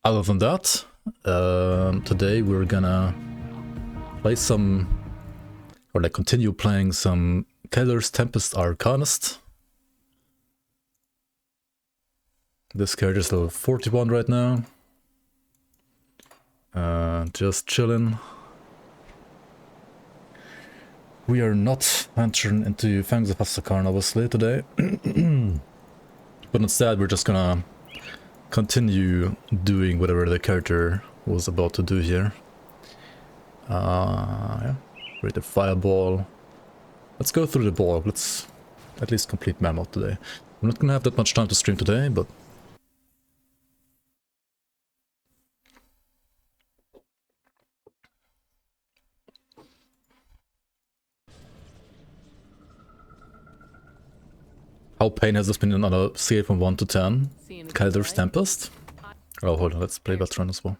Other than that, today we're gonna play some, or like continue playing some Callidor's Tempest Arcanist. This character's level 41 right now. Just chilling. We are not venturing into Fangs of Asakarn obviously today. But instead we're just gonna continue doing whatever the character was about to do here. Yeah. Read the fireball. Let's go through the ball. Let's at least complete Mammoth today. I'm not gonna have that much time to stream today, but how pain has this been on a scale from 1 to 10? Callidor's Tempest? Oh, hold on, let's play veteran as well.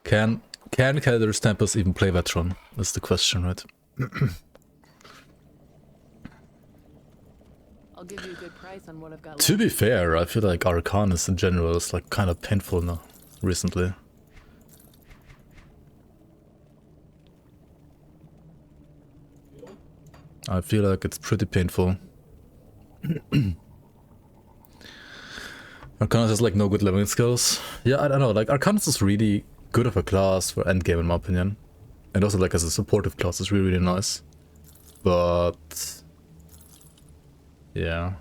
Can Callidor's Tempest even play veteran? That's the question, right? I'll give you a good price on what I've got. To be fair, I feel like Arcanist in general is like kind of painful now, recently. I feel like it's pretty painful. Arcanist has like no good leveling skills. Yeah, I don't know, like Arcanist is really good of a class for endgame in my opinion. And also like as a supportive class is really nice. But yeah.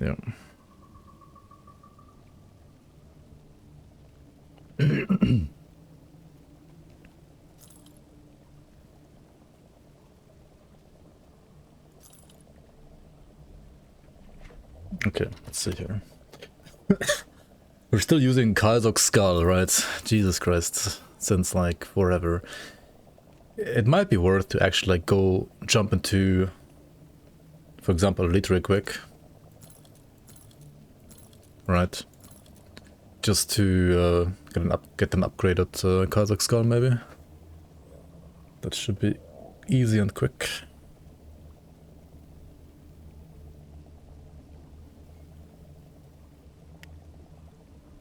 Yeah. Okay, let's see here. We're still using Callidor's skull, right? Jesus Christ, since like forever. It might be worth to actually like go jump into, for example, Elite real quick. Right? Just to get an upgraded Callidor's skull maybe. That should be easy and quick.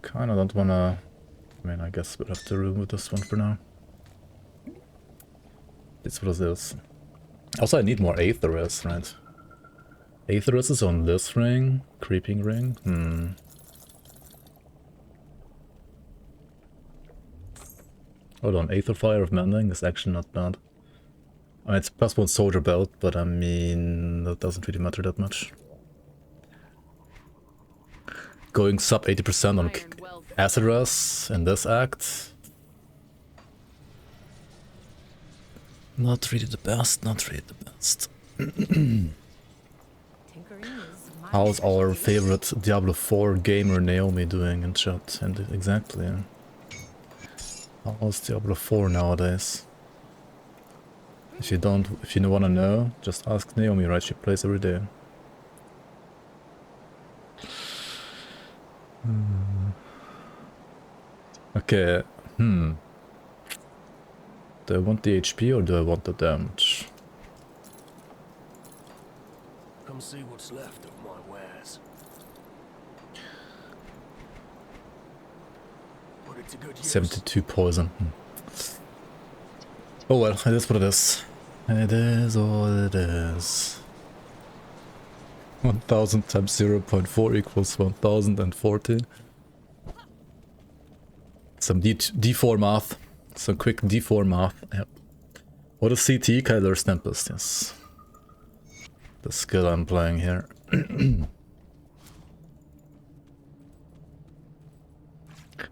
Kinda don't wanna... I mean, I guess we'll have to remove this one for now. It's what it is. Also, I need more Aetherus, right? Aetherus is on this ring. Creeping ring. Hold on, Aether Fire of Mending is actually not bad. I mean, it's +1 soldier belt, but I mean, that doesn't really matter that much. Going sub 80% on Aetherus in this act. Not really the best, not really the best. How's our favorite Diablo 4 gamer Naomi doing in chat? And exactly. How's Diablo 4 nowadays? If you don't wanna know, just ask Naomi, right? She plays every day. Okay, Do I want the HP or do I want the damage? Come see what's left of my wares. Put it to good use. 72 poison. Oh well, it is what it is. It is what it is. 1000 times 0.4 equals 1040. Some D4 math. Some quick D4 math. Yep. What is CT? Callidor's Tempest, yes. The skill I'm playing here.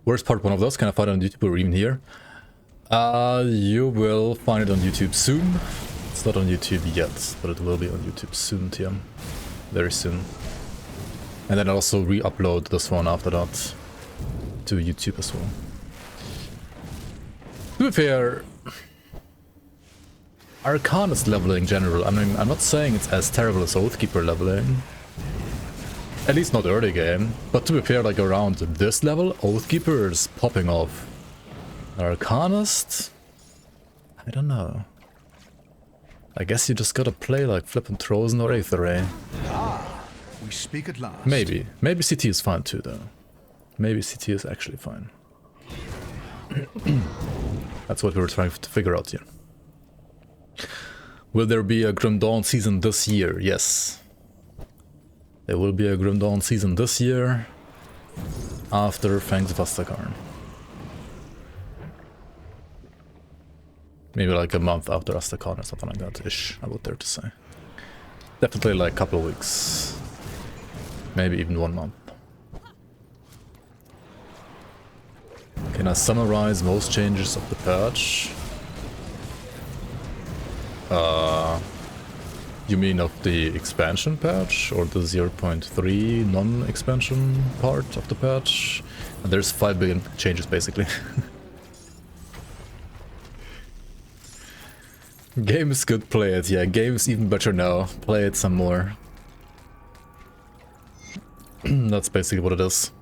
Where's part 1 of those? Can I find it on YouTube or even here? You will find it on YouTube soon. It's not on YouTube yet, but it will be on YouTube soon, TM. Very soon. And then I'll also re-upload this one after that to YouTube as well. To be fair, Arcanist leveling in general, I mean, I'm not saying it's as terrible as Oathkeeper leveling. At least not early game. But to be fair, like around this level, Oathkeeper is popping off. Arcanist? I don't know. I guess you just gotta play like Flippin' Trozen or Aether Ray. Ah, We speak at last. Maybe. Maybe CT is fine too, though. Maybe CT is actually fine. That's what we were trying to figure out here. Will there be a Grim Dawn season this year? Yes. There will be a Grim Dawn season this year. After Fangs of Astakarn. Maybe like a month after Astakarn or something like that ish, I would dare to say. Definitely like a couple of weeks. Maybe even 1 month. Can I summarize most changes of the patch? You mean of the expansion patch or the 0.3 non-expansion part of the patch? And there's 5 billion changes basically. Game is good, play it. Yeah, game is even better now. Play it some more. That's basically what it is.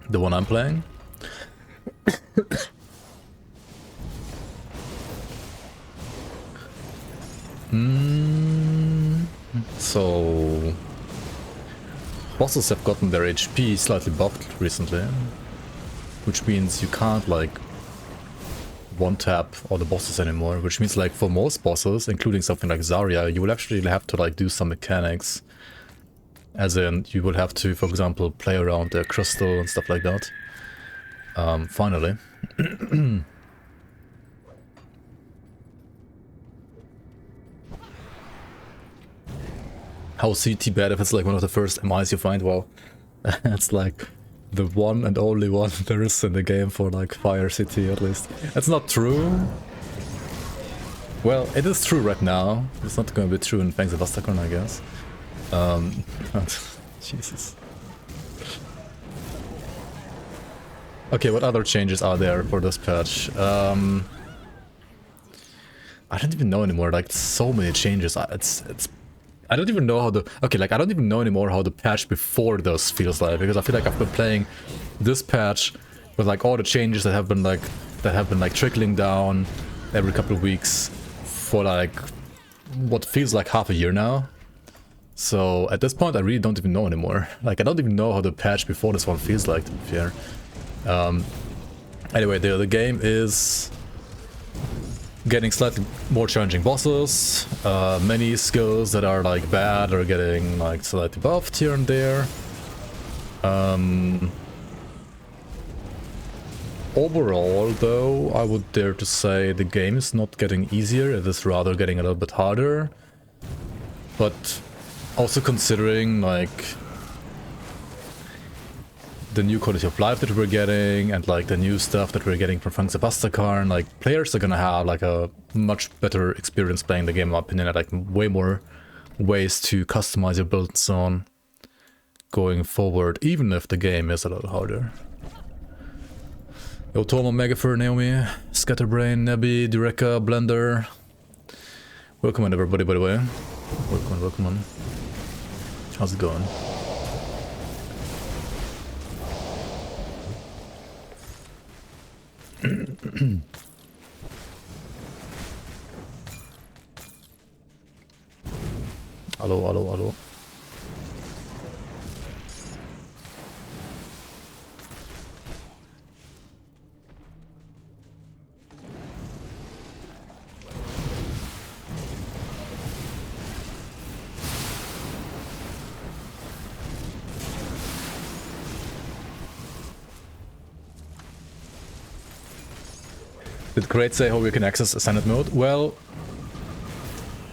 The one I'm playing. So bosses have gotten their HP slightly buffed recently, which means you can't like one-tap all the bosses anymore, which means like for most bosses, including something like Zarya, you will actually have to like do some mechanics. As in, you will have to, for example, play around the crystal and stuff like that. Finally. How CT bad if it's like one of the first MIs you find? Well, it's like the one and only one there is in the game for like Fire CT at least. That's not true. Well, it is true right now. It's not going to be true in Fangs of Astakarn, I guess. Jesus. Okay, what other changes are there for this patch? I don't even know anymore. Like, so many changes. I don't even know how the... Okay, like, I don't even know anymore how the patch before this feels like, because I feel like I've been playing this patch with, like, all the changes that have been, like, trickling down every couple of weeks for, like, what feels like half a year now. So, at this point, I really don't even know anymore. Like, I don't even know how the patch before this one feels like, to be fair. Anyway, the game is getting slightly more challenging bosses. Many skills that are like bad are getting like slightly buffed here and there. Overall, though, I would dare to say the game is not getting easier. It is rather getting a little bit harder. But also considering like the new quality of life that we're getting and like the new stuff that we're getting from Fangs of Astakarn, like players are gonna have like a much better experience playing the game in my opinion, and like way more ways to customize your build and so on going forward, even if the game is a little harder. Yo, Toma, Megafer, Naomi, Scatterbrain, Nebby, Dureka, Blender. Welcome on everybody, by the way. Welcome on. How's it going? Hello. Did Great say how we can access Ascended mode? Well,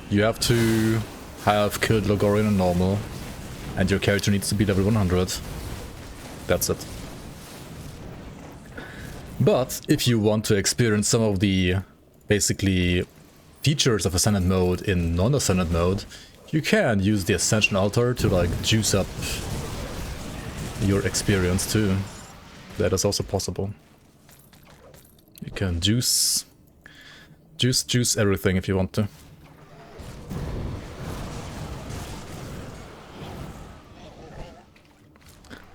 you have to have killed Logorian on normal, and your character needs to be level 100. That's it. But if you want to experience some of the basically features of Ascended mode in non-Ascended mode, you can use the Ascension Altar to like juice up your experience too. That is also possible. You can juice everything if you want to.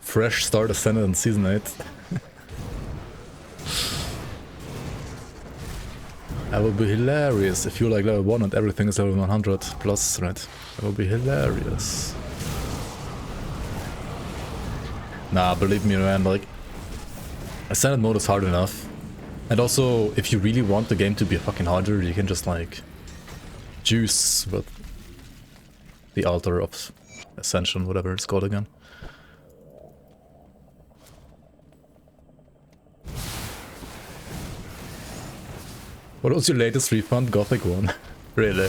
Fresh start Ascended in Season 8. That would be hilarious if you're like level 1 and everything is level 100 plus, right? That would be hilarious. Nah, believe me, man, like, Ascended mode is hard enough. And also, if you really want the game to be fucking harder, you can just, like, juice with the Altar of Ascension, whatever it's called again. What was your latest refund? Gothic 1. Really?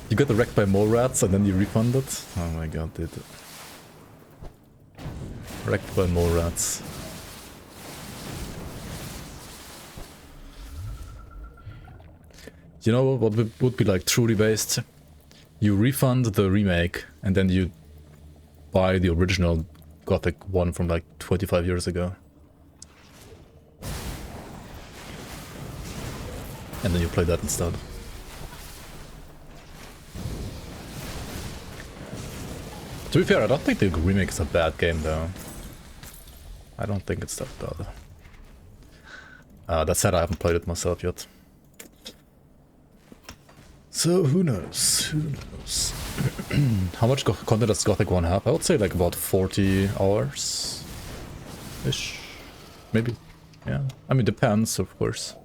You got wrecked by mole rats and then you refunded? Oh my god, dude. Wrecked by mole rats. You know what would be like truly based? You refund the remake and then you buy the original Gothic 1 from like 25 years ago. And then you play that instead. To be fair, I don't think the remake is a bad game though. I don't think it's that bad. That said, I haven't played it myself yet. So who knows? Who knows? How much content does Gothic 1 have? I would say like about 40 hours ish. Maybe. Yeah. I mean, depends, of course.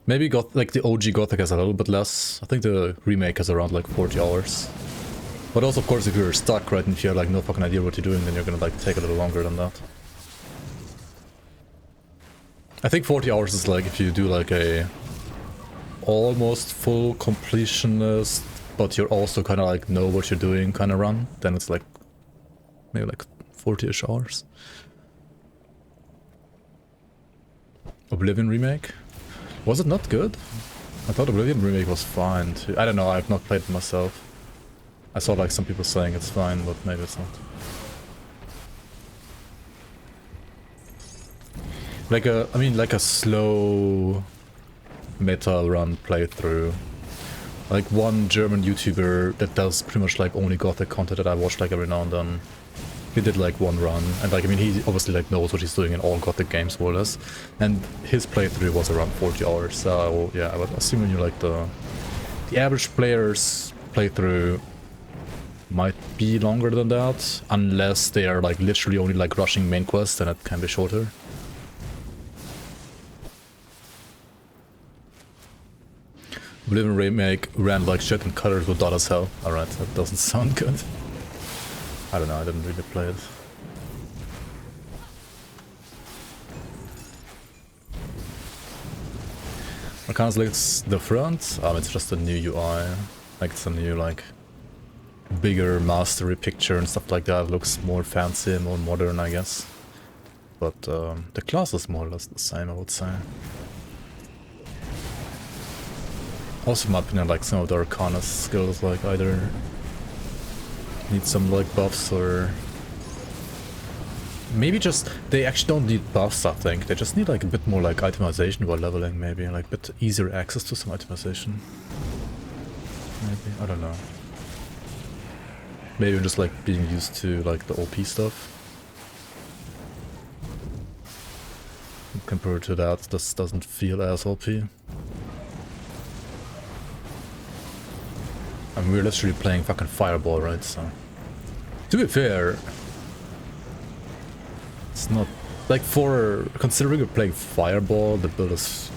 Maybe like the OG Gothic has a little bit less. I think the remake has around like 40 hours. But also, of course, if you're stuck, right, and if you have like no fucking idea what you're doing, then you're gonna like take a little longer than that. I think 40 hours is like if you do like a almost full completionist, but you're also kind of like know what you're doing kind of run, then it's like maybe like 40-ish hours. Oblivion remake? Was it not good? I thought Oblivion remake was fine too. I don't know, I've not played it myself. I saw like some people saying it's fine, but maybe it's not. Like a, I mean like a slow meta run playthrough. Like one German YouTuber that does pretty much like only Gothic content that I watch like every now and then. He did like one run, and like I mean he obviously like knows what he's doing in all Gothic games more or less. And his playthrough was around 40 hours, so yeah, I would assume when you're like the average player's playthrough might be longer than that, unless they are like literally only like rushing main quests, then it can be shorter. Oblivion remake ran like shit and colors were dot as hell. Alright, that doesn't sound good. I don't know, I didn't really play it. Arcanist looks different. It's just a new UI. Like it's a new like bigger mastery picture and stuff like that. It looks more fancy and more modern, I guess. But the class is more or less the same, I would say. Also, in my opinion, like some of the Arcanist skills, like either need some like buffs or maybe just they actually don't need buffs. I think they just need like a bit more like itemization while leveling, maybe like a bit easier access to some itemization. Maybe, I don't know. Maybe just like being used to like the OP stuff. Compared to that, this doesn't feel as OP. I mean, we're literally playing fucking Fireball, right? So, to be fair, it's not like for considering we're playing Fireball, the build is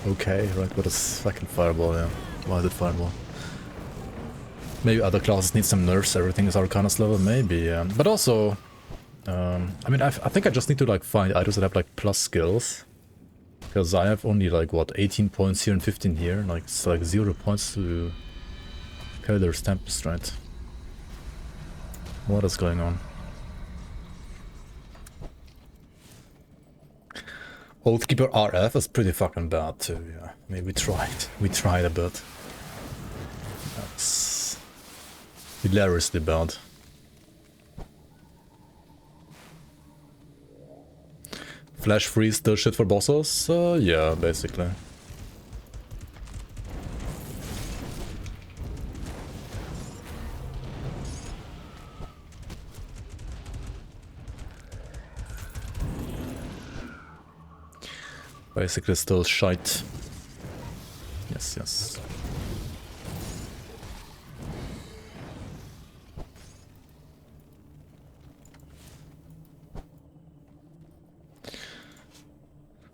okay, right? But it's fucking Fireball, yeah. Why is it Fireball? Maybe other classes need some nerfs. Everything is Arcanist level, maybe. Yeah. But also, I mean, I think I just need to like find items that have like plus skills, because I have only like what 18 points here and 15 here. Like it's like 0 points to Callidor's Tempest, right? What is going on? Oathkeeper RF is pretty fucking bad too, yeah. I mean, we tried a bit. That's hilariously bad. Flash freeze still shit for bosses? Yeah, basically. Basically still shite. Yes, yes.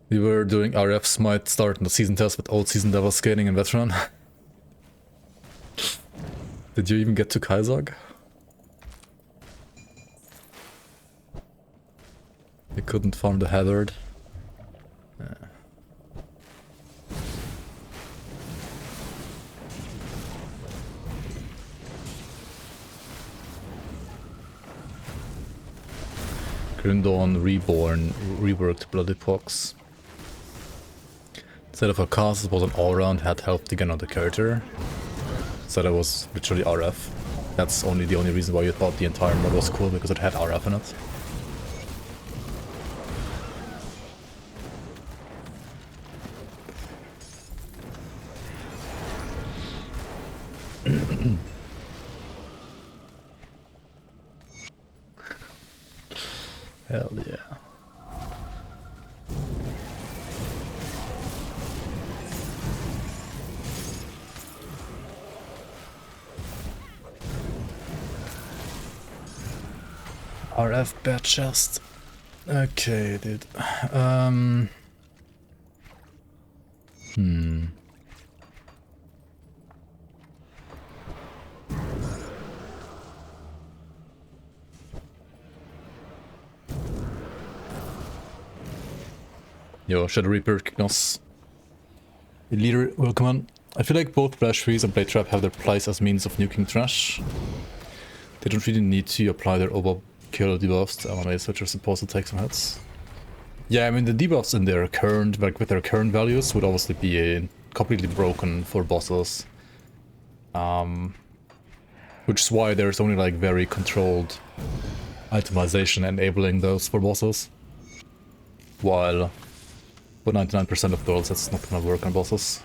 We were doing RFs might start in the season test with old season level scaling and veteran. Did you even get to Kaizag? You couldn't farm the hazard. Grimdawn Reborn reworked Bloody Pox. Instead of a cast, it was an all-round had health again on the character. So that was literally RF. That's the only reason why you thought the entire mod was cool, because it had RF in it. Hell yeah. RF bad chest. Okay, dude. Yo, Shadow Reaper, Kignos. Leader, welcome on. I feel like both Flash Freeze and Blade Trap have their place as means of nuking trash. They don't really need to apply their overkill debuffs to LMAs, which are supposed to take some hits. Yeah, I mean, the debuffs in their current, like with their current values, would obviously be completely broken for bosses. Which is why there's only like very controlled itemization enabling those for bosses. While for 99% of builds, that's not gonna work on bosses.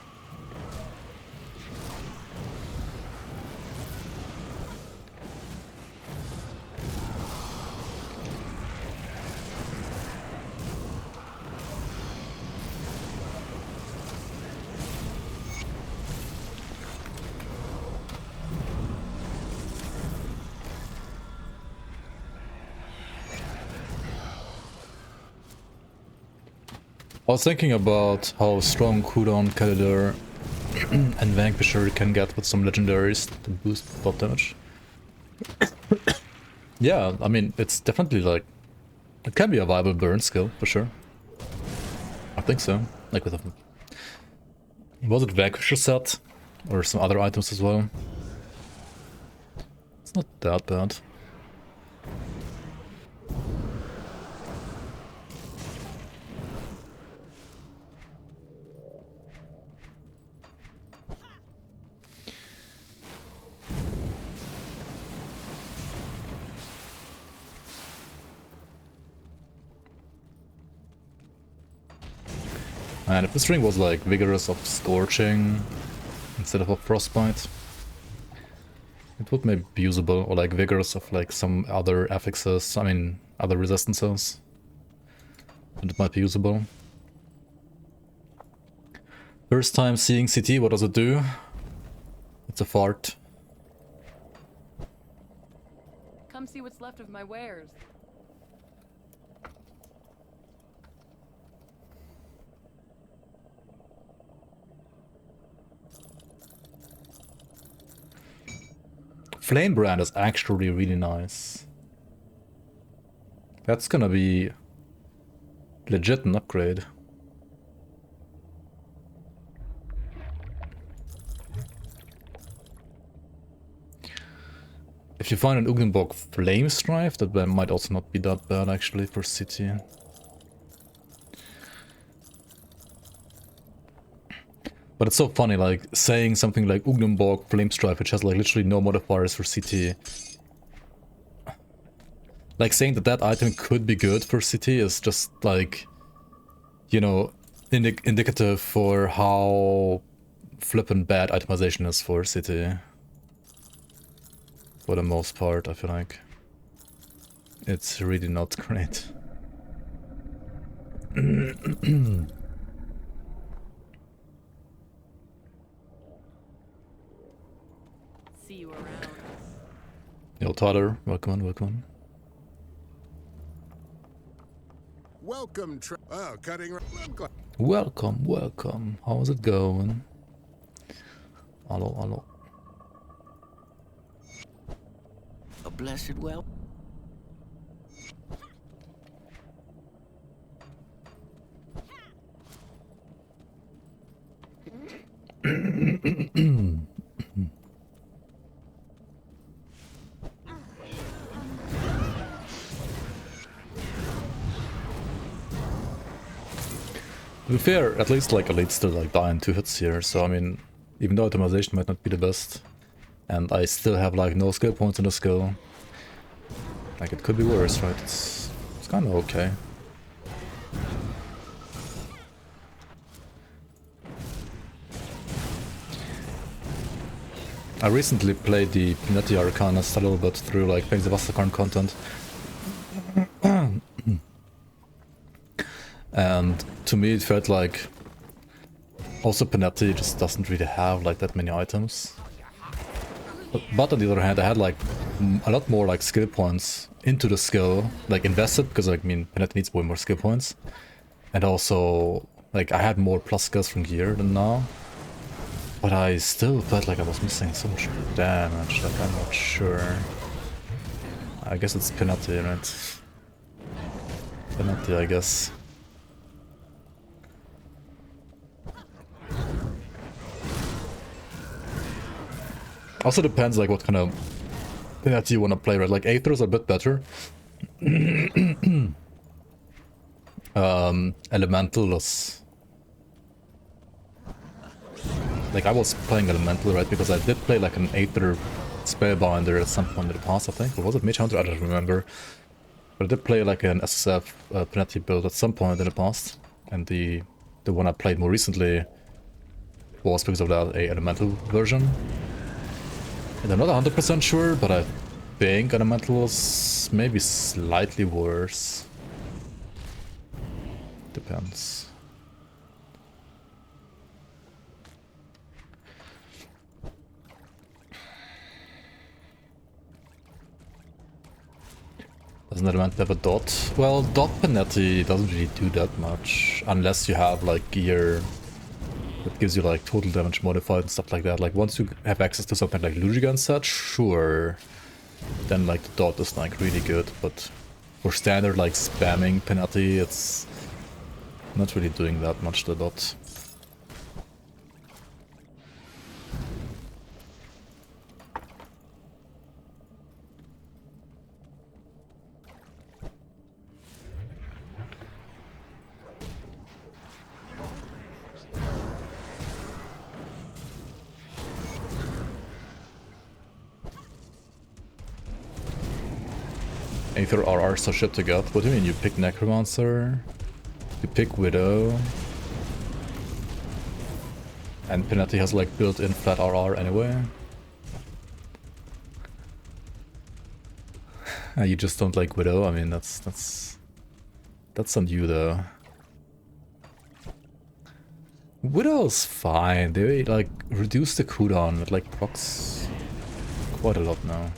I was thinking about how strong cooldown Callidor and Vanquisher can get with some legendaries to boost bot damage. Yeah, I mean, it's definitely like... It can be a viable burn skill, for sure. I think so. Like with a... Was it Vanquisher set? Or some other items as well? It's not that bad. And if this ring was like Vigorous of Scorching instead of a Frostbite, it would maybe be usable, or like Vigorous of like some other affixes, I mean other resistances. And it might be usable. First time seeing CT, what does it do? It's a fart. Come see what's left of my wares. Flame Brand is actually really nice. That's gonna be legit an upgrade. If you find an Ugnenborg Flame Strife, that might also not be that bad actually for City. But it's so funny, like, saying something like Ugnenborg Flame Strife, which has like literally no modifiers for CT. Like, saying that that item could be good for CT is just like, you know, indicative for how flippin' bad itemization is for CT. For the most part, I feel like. It's really not great. See you around. Yo, Tyler, welcome on, welcome on. Welcome, oh, cutting. I'm glad. Welcome, welcome. How's it going? Hello, hello. A blessed well. To be fair, at least like elites still like die in 2 hits here, so I mean, even though optimization might not be the best, and I still have like no skill points in the skill, like it could be worse, right? It's kind of okay. I recently played the Pinetti Arcanist a little bit through like playing the Vastakarn content. And to me it felt like also Pinetti just doesn't really have like that many items. But on the other hand I had like a lot more like skill points into the skill, like invested, because like, I mean Pinetti needs way more skill points. And also like I had more plus skills from gear than now. But I still felt like I was missing so much damage, like I'm not sure. I guess it's Pinetti, right? Pinetti, I guess. Also depends like what kind of Pinetti you want to play, right? Like Aether's a bit better. Elemental is... Like I was playing Elemental, right? Because I did play like an Aether Spellbinder at some point in the past, I think. Or was it Mage Hunter? I don't remember. But I did play like an SSF Pinetti build at some point in the past. And the one I played more recently was because of that a Elemental version. And I'm not 100% sure, but I think Elemental was maybe slightly worse. Depends. Doesn't Elemental have a dot? Well, dot Pinetti doesn't really do that much, unless you have like gear that gives you like total damage modified and stuff like that. Like once you have access to something like Lugiga and such, sure, then like the dot is like really good, but for standard like spamming Pinetti, it's not really doing that much, the dot. Aether RR so shit to get. What do you mean you pick Necromancer? You pick Widow. And Pinetti has like built-in flat RR anyway. You just don't like Widow? I mean that's on you though. Widow's fine. They like reduce the cooldown. It like procs quite a lot now.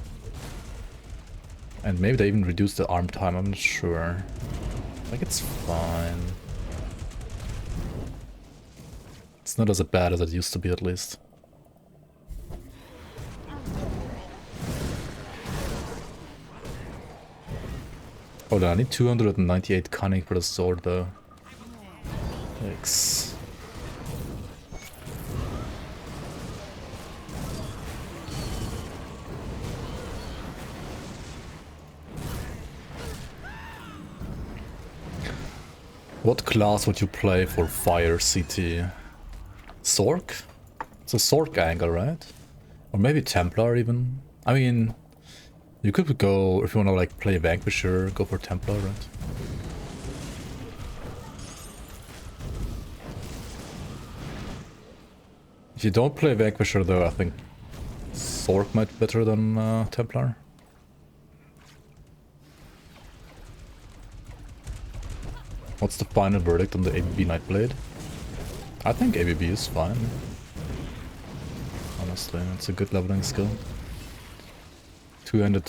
And maybe they even reduced the arm time, I'm not sure. Like, it's fine. It's not as bad as it used to be, at least. Hold on, I need 298 cunning for the sword, though. Yikes. What class would you play for Fire CT? Sork? It's a Sork angle, right? Or maybe Templar even? I mean, you could go, if you want to like play Vanquisher, go for Templar, right? If you don't play Vanquisher though, I think Sork might be better than Templar. What's the final verdict on the ABB Nightblade? I think ABB is fine. Honestly, it's a good leveling skill. 200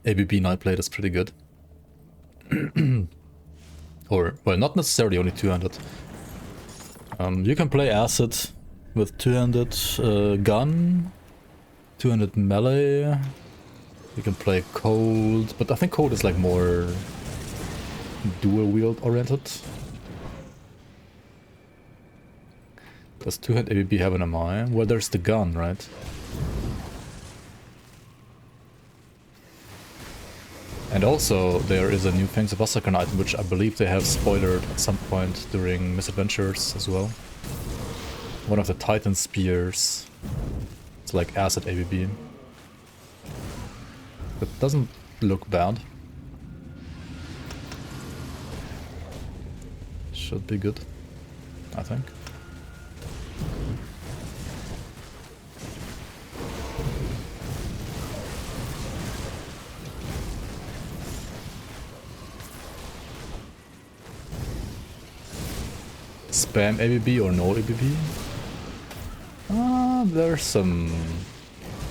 ABB Nightblade is pretty good. Or, well, not necessarily only two-handed. You can play Acid with two-handed gun, two-handed melee. You can play Cold, but I think Cold is like more dual-wield oriented. Does two-hand ABB have an MI? Well, there's the gun, right? And also, there is a new Fangs of Asakhan item, which I believe they have spoiled at some point during Misadventures as well. One of the Titan Spears. It's like Acid ABB. That doesn't look bad. Should be good, I think. Spam ABB or no ABB? There's some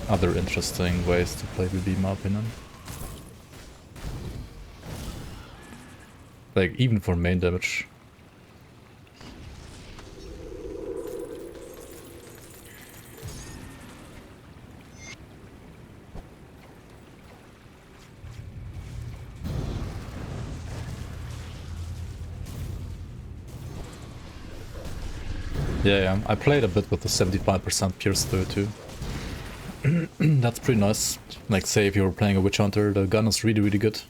other interesting ways to play ABB in my opinion. Like, even for main damage. Yeah, I played a bit with the 75% Pierce through too. That's pretty nice. Like, say if you're playing a Witch Hunter, the gun is really good.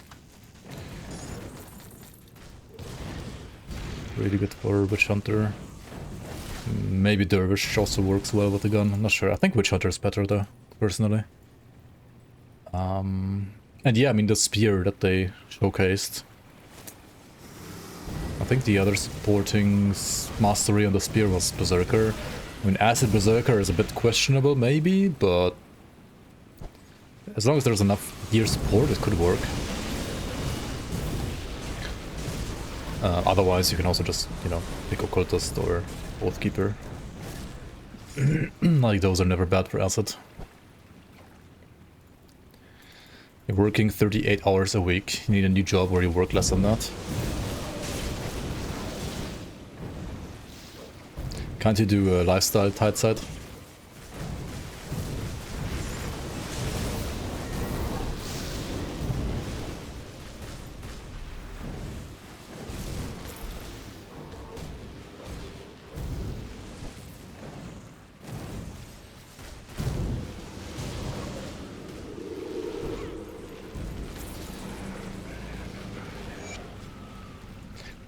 Really good for Witch Hunter. Maybe Dervish also works well with the gun, I'm not sure. I think Witch Hunter is better though, personally. And yeah, I mean the spear that they showcased. I think the other supporting mastery on the spear was Berserker. I mean, Acid Berserker is a bit questionable, maybe, but as long as there's enough gear support, it could work. Otherwise, you can also just, you know, pick Occultist or Oathkeeper. Like, those are never bad for Acid. You're working 38 hours a week. You need a new job where you work less than that. Can't you do a lifestyle tight side?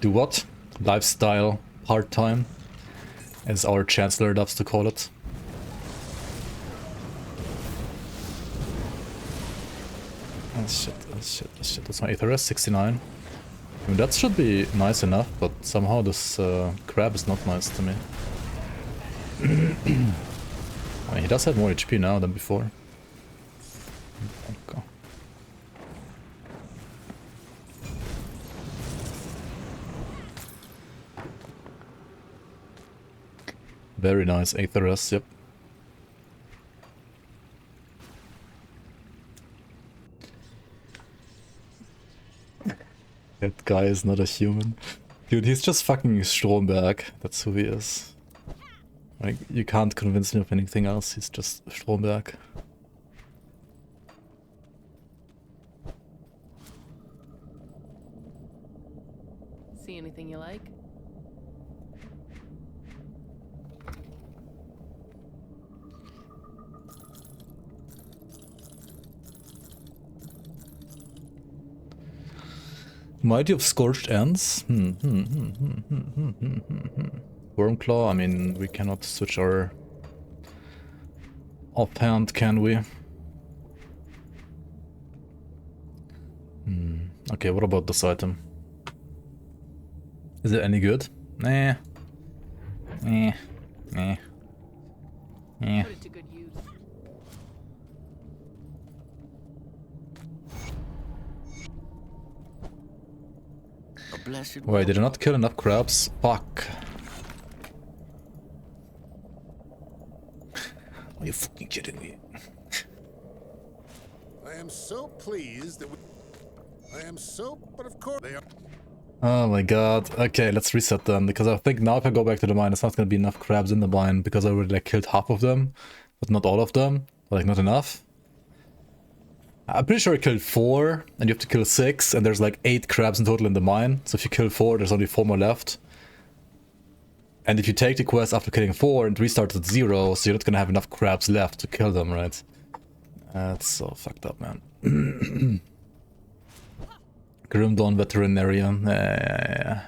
Do what? Lifestyle part-time, as our chancellor loves to call it. Oh shit, oh shit, oh shit, that's my Aetheress, 69. I mean, that should be nice enough, but somehow this crab is not nice to me. I mean, he does have more HP now than before. Okay. Very nice Aetheress, yep. That guy is not a human. Dude, he's just fucking Stromberg. That's who he is. Like, you can't convince me of anything else, he's just Stromberg. See anything you like? Mighty of Scorched Ends? Wormclaw? I mean, we cannot switch our offhand, can we? Okay, what about this item? Is it any good? Nah. Nah. Nah. Nah. Put it to good use. A blessed Wait, did I not kill enough crabs? Fuck. Are you fucking kidding me? I am so pleased that we... I am so... But of course they are... Oh my god. Okay, let's reset then, because I think now if I go back to the mine, it's not gonna be enough crabs in the mine, because I already like killed half of them, but not all of them. Like, not enough. I'm pretty sure I killed 4, and you have to kill 6, and there's like 8 crabs in total in the mine. So if you kill 4, there's only 4 more left. And if you take the quest after killing 4 and restart at 0, so you're not gonna have enough crabs left to kill them, right? That's so fucked up, man. Grim Dawn Veterinarian. Yeah.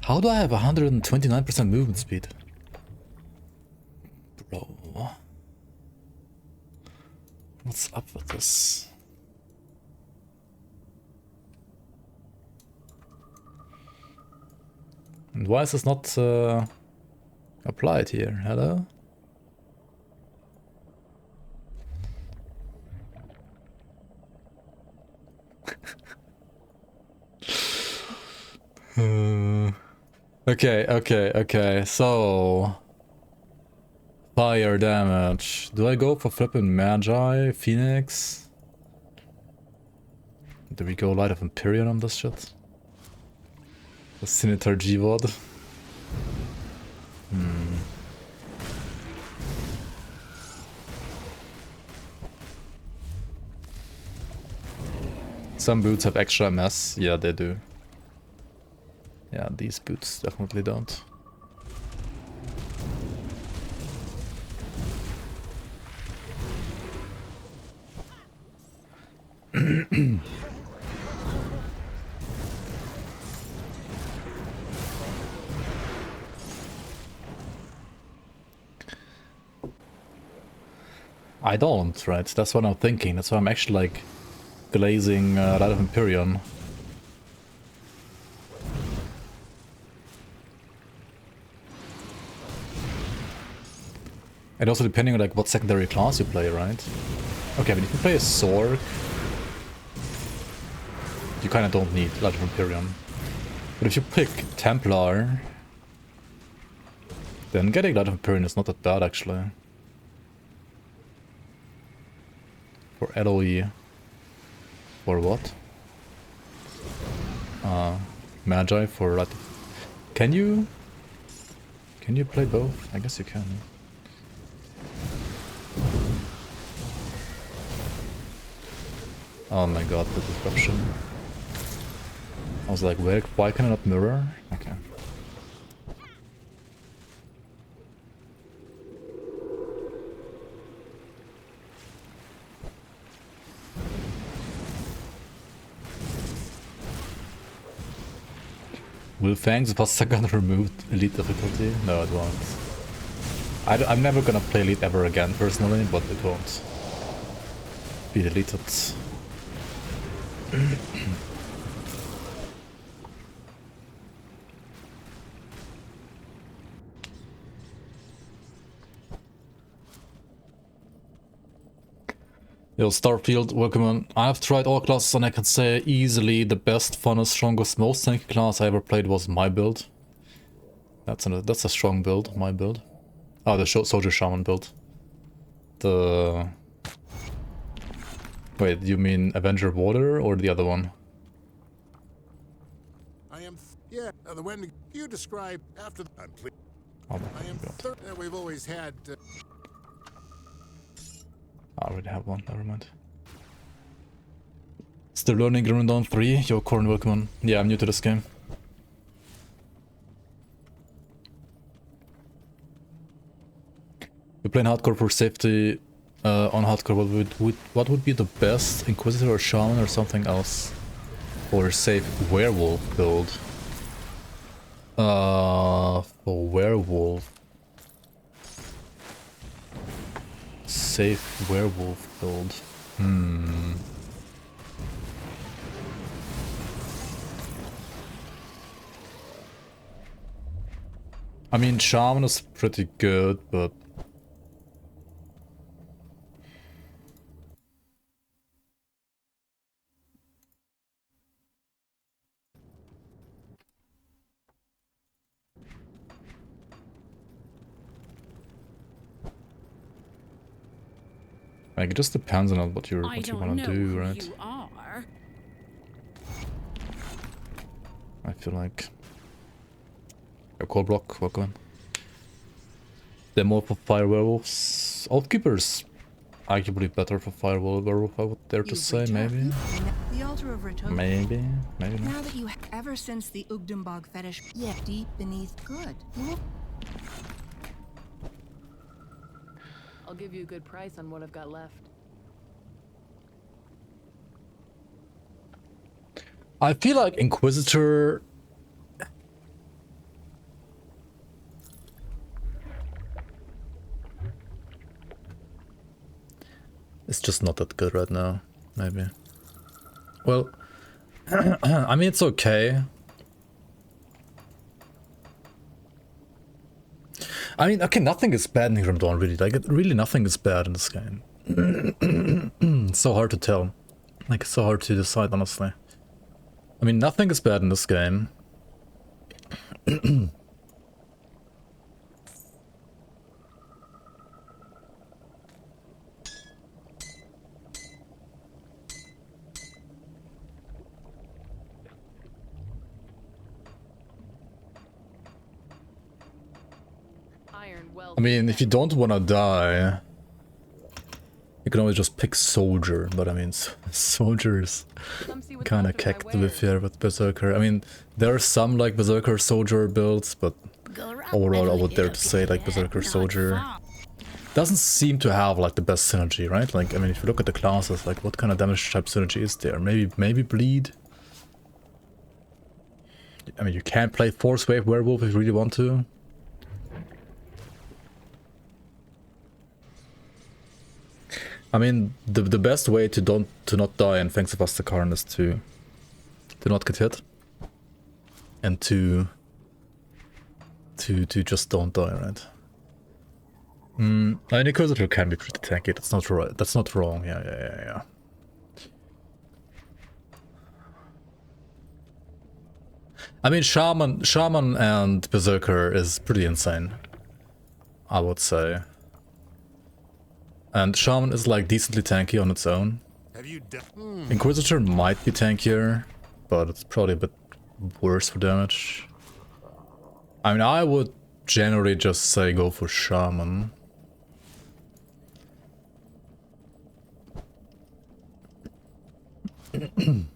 How do I have 129% movement speed? Bro. What's up with this? And why is this not applied here? Hello? Okay, so... Fire damage. Do I go for flippin' Magi? Phoenix? Do we go Light of Empyrean on this shit? The Scimitar G-Wad? Some boots have extra MS. Yeah, they do. Yeah, these boots definitely don't. I don't, right? That's what I'm thinking. That's why I'm actually like glazing Light of Empyrean. And also depending on like what secondary class you play, right? Okay, but if you play a sword, you kind of don't need Light of Empyrean. But if you pick Templar, then getting Light of Empyrean is not that bad actually. For LOE. For what? Magi for Light of... Can you play both? I guess you can. Oh my god, the disruption. I was like, why can I not mirror? Okay. Will Fangs Buster gonna remove Elite difficulty? No, it won't. I'm never gonna play Elite ever again, personally, but it won't be deleted. Yo, Starfield, welcome on. I've tried all classes and I can say easily the best, funnest, strongest, most tanky class I ever played was my build. That's a strong build, my build. Oh, the Soldier Shaman build. The... Wait, you mean Avenger Water or the other one? I am, yeah, the when you describe after the... Oh I am god. we've always had... I already have one, never mind. Still learning Grim Dawn 3? Yo, Corn, welcome on. Yeah, I'm new to this game. You're playing hardcore for safety. On hardcore, what would be the best Inquisitor or Shaman or something else? Or safe werewolf build? For werewolf. Safe werewolf build. I mean, Shaman is pretty good, but... Like, it just depends on what you I don't want know to do, who right? you are. I feel like... A cold block, welcome in. Demo for Fire Werewolves. Oathkeeper's arguably better for Fire Werewolf, I would dare to You've say, maybe. returned. The altar of Reto. Maybe Now not. that you ever since the Ugdenbog fetish, yet deep beneath good. I'll give you a good price on what I've got left. I feel like Inquisitor... It's just not that good right now, maybe. Well, I mean, it's okay. I mean, okay, nothing is bad in Grim Dawn, really. Like, really nothing is bad in this game. It's so hard to tell. Like, it's so hard to decide, honestly. I mean, nothing is bad in this game. Iron well. I mean, if you don't want to die, you can always just pick Soldier, but I mean, Soldier is Come see what's kind of left of my kecked to be wares. fair with Berserker. I mean, there are some like Berserker Soldier builds, but overall I would dare to say like Berserker Soldier doesn't seem to have like the best synergy, right? Like, I mean, if you look at the classes, like what kind of damage type synergy is there? Maybe Bleed? I mean, you can play Force Wave Werewolf if you really want to. I mean, the best way to not die in Fangs of Astakaran is to not get hit, and to just don't die, right? I mean, Inquisitor can be pretty tanky. That's not right. That's not wrong. Yeah. I mean, Shaman and Berserker is pretty insane, I would say. And Shaman is like decently tanky on its own. Have you Inquisitor might be tankier, but it's probably a bit worse for damage. I mean, I would generally just say go for Shaman. I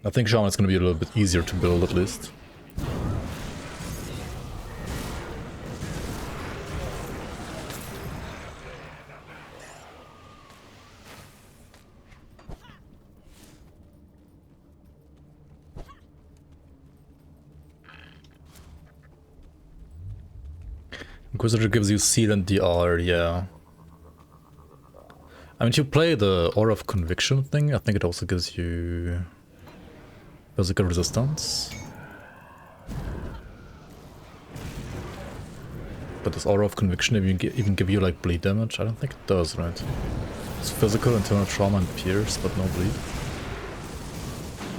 think Shaman is going to be a little bit easier to build at least. Inquisitor gives you Seal and DR, yeah. I mean, if you play the Aura of Conviction thing, I think it also gives you physical resistance. But does Aura of Conviction even give you like bleed damage? I don't think it does, right? It's physical, internal trauma, and pierce, but no bleed.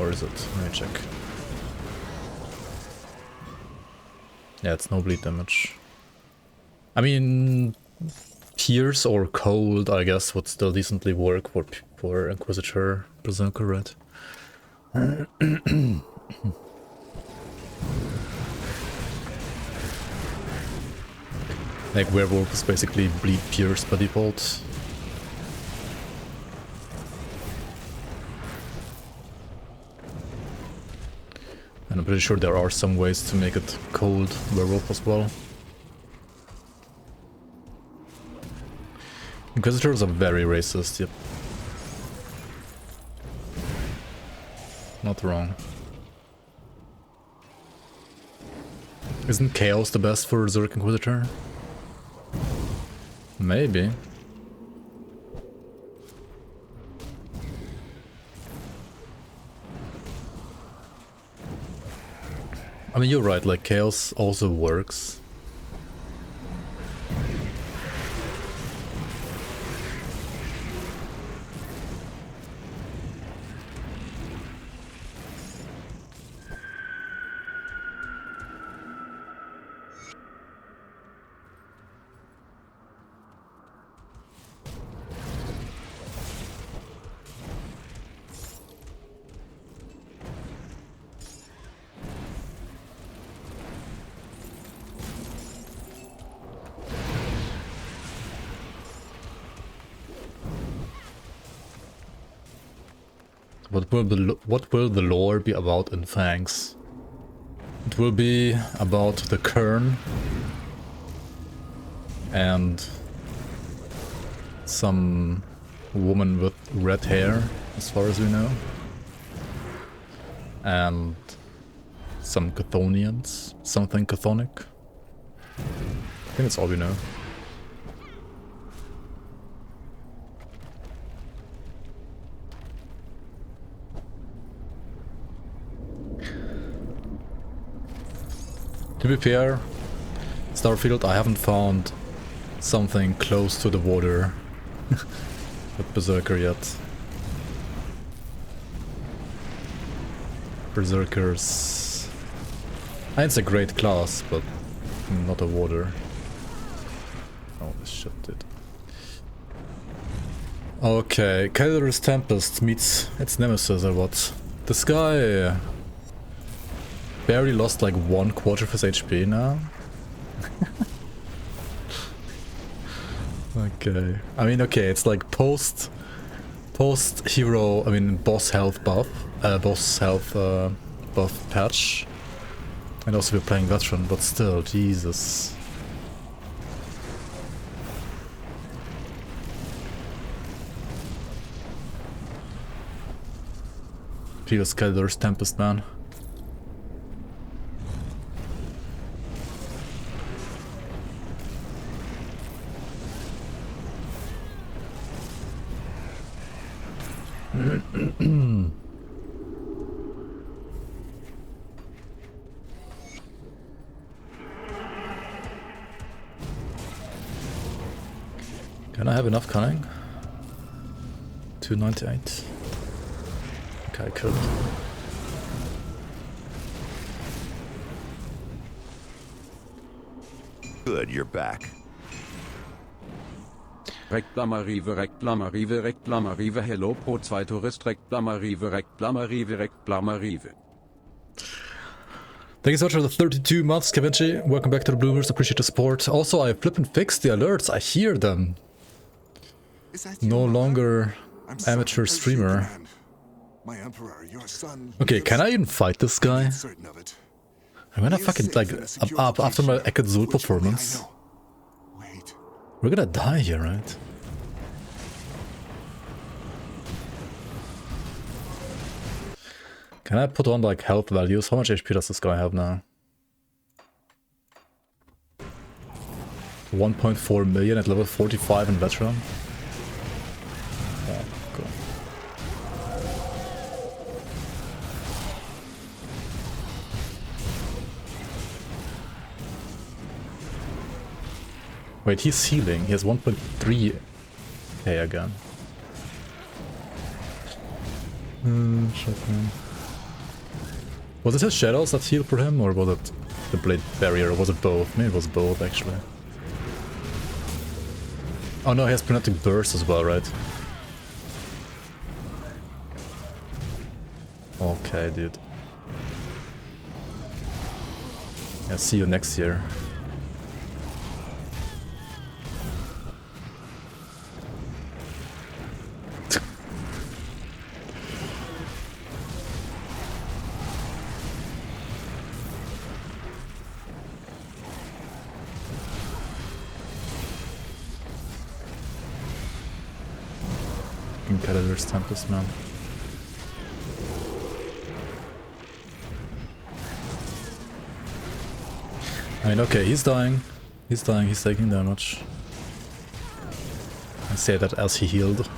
Or is it? Let me check. Yeah, it's no bleed damage. I mean, pierce or cold, I guess, would still decently work for Inquisitor Berserker, right? Like, Werewolf is basically bleed pierce by default. And I'm pretty sure there are some ways to make it cold Werewolf as well. Inquisitors are very racist, yep. Not wrong. Isn't Chaos the best for Zerg Inquisitor? Maybe. I mean, you're right, like, Chaos also works. What will the lore be about in Fangs? It will be about the Kern and some woman with red hair, as far as we know, and some Chthonians, something Chthonic. I think that's all we know. To be fair, Starfield, I haven't found something close to the water with Berserker yet. Berserkers... It's a great class, but not a water. Oh, shit, dude. Okay, Callidor's Tempest meets its nemesis or what? This guy barely lost like 1/4 of his HP now. Okay. I mean, okay, it's like post hero, I mean boss health buff, buff patch. And also we're playing veteran, but still, Jesus. Previous Callidor's Tempest, man. Can I have enough cunning? 298. Okay, I could. Good, you're back. Reklamarive, reklamarive, reklamarive, hello pro 2 Tourist, reklamarive, reklamarive, reklamarive. Thank you so much for the 32 months, Kevinci. Welcome back to the Bloomers, appreciate the support. Also, I flip and fix the alerts, I hear them. Is that No your mother? longer I'm sorry, amateur as you streamer. command. My emperor, your son. Okay, lives. can I even fight this guy? I'm certain of it. I'm gonna He is fucking, safe like, in a secure after my location, Ekadzul which only I performance. know. Wait. We're gonna die here, right? Can I put on, like, health values? How much HP does this guy have now? 1.4 million at level 45 in veteran. Yeah, cool. Wait, he's healing. He has 1.3k again. Shotgun. Was it his shadows that healed for him, or was it the blade barrier, or was it both? Maybe it was both, actually. Oh no, he has Pneumtic Burst as well, right? Okay, dude. Yeah, see you next year. Callidor's Tempest, man. I mean, okay, he's dying. He's dying, he's taking damage. I say that as he healed.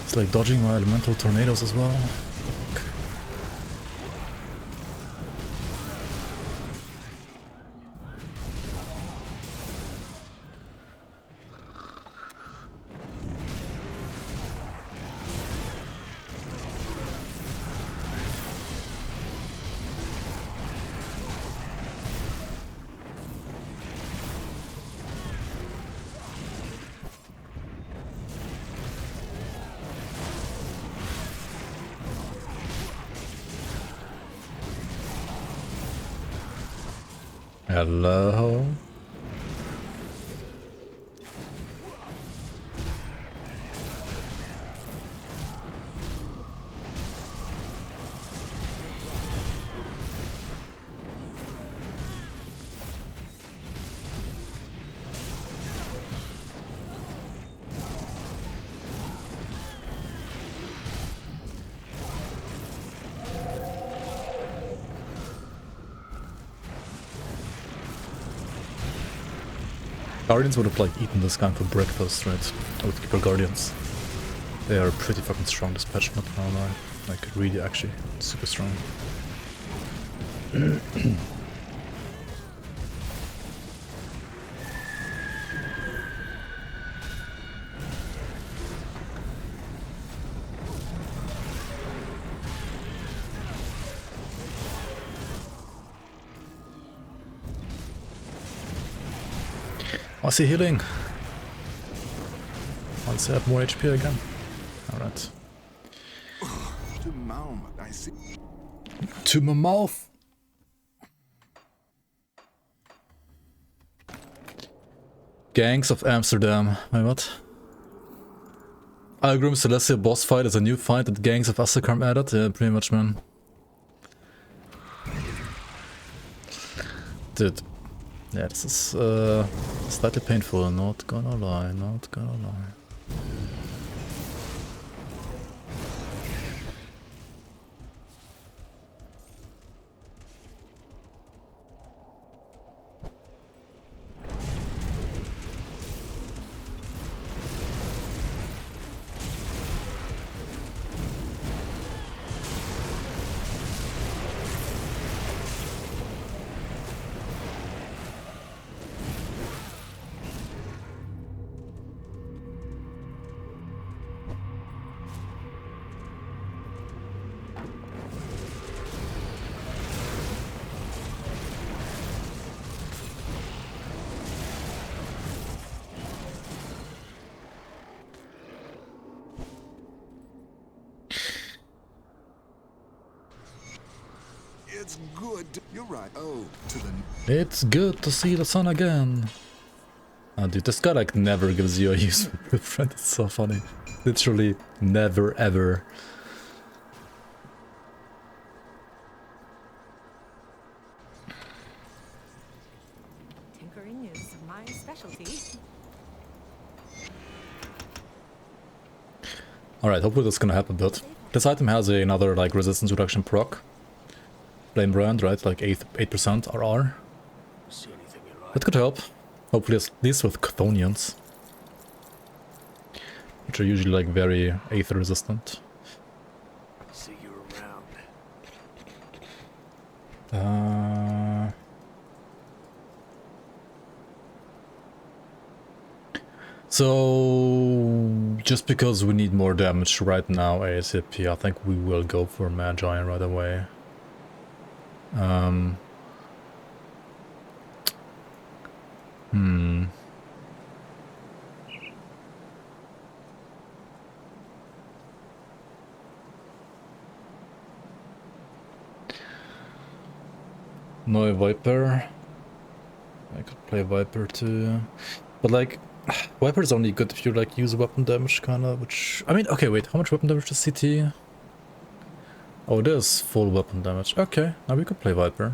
It's like dodging my elemental tornadoes as well. Hello. Guardians would have like eaten this guy for breakfast, right? I would keep our Guardians. They are pretty fucking strong this patch, not gonna lie. Like really actually super strong. I see healing. Once I have more HP again. Alright. To Malm, I see. To my mouth! Gangs of Amsterdam. Wait, what? Algrim Celestia boss fight is a new fight that Gangs of Asakram added? Yeah, pretty much, man. Dude. Yeah, this is slightly painful, not gonna lie, not gonna lie. It's good. You're right. Oh, to the. It's good to see the sun again. Oh, dude, this guy like never gives you a useful friend. It's so funny. Literally never ever. Tinkering is my specialty. Alright, hopefully that's gonna happen, but this item has another like resistance reduction proc. Flame brand, right? Like 8% RR. That could help. Hopefully at least with Chthonians. Which are usually like very Aether resistant. See you around. So just because we need more damage right now ASAP, I think we will go for Magi right away. No Viper. I could play Viper too. But like, Viper is only good if you like use weapon damage kinda, which... I mean, okay, wait, how much weapon damage does CT? Oh, it is full weapon damage. Okay, now we could play Viper.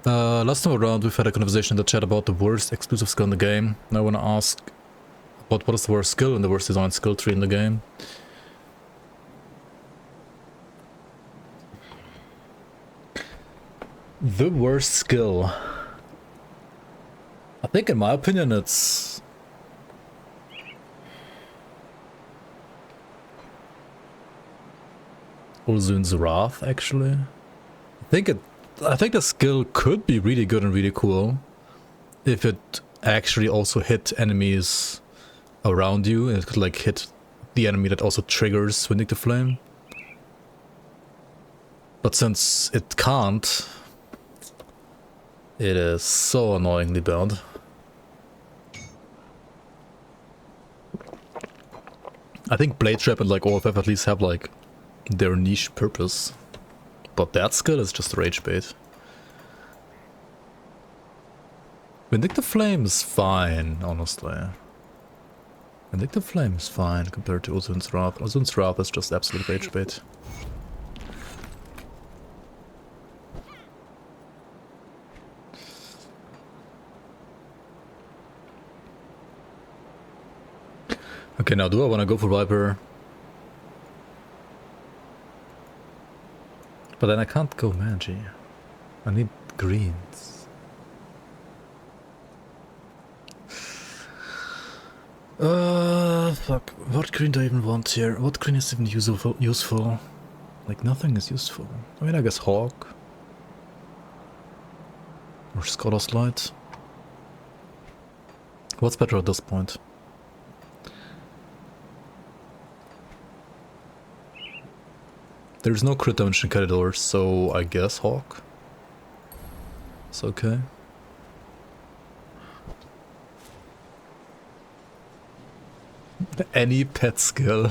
Last time around we've had a conversation in the chat about the worst exclusive skill in the game. Now I wanna ask about what is the worst skill and the worst design skill tree in the game. The worst skill. I think in my opinion it's... Ulzun's Wrath, actually. I think the skill could be really good and really cool if it actually also hit enemies around you, and it could like hit the enemy that also triggers Vindictive Flame. But since it can't, it is so annoyingly bad. I think Blade Trap and like OFF at least have like their niche purpose. But that skill is just rage bait. Vindictive Flame is fine, honestly. Vindictive Flame is fine compared to Ozun's Wrath. Ozun's Wrath is just absolute rage bait. Okay, now do I want to go for Viper? But then I can't go Magi. I need greens. Fuck. What green do I even want here? What green is even useful? Like, nothing is useful. I mean, I guess Hawk. Or Scholar's Light. What's better at this point? There's no crit damage in Callidor, so I guess Hawk. It's okay. Any pet skill.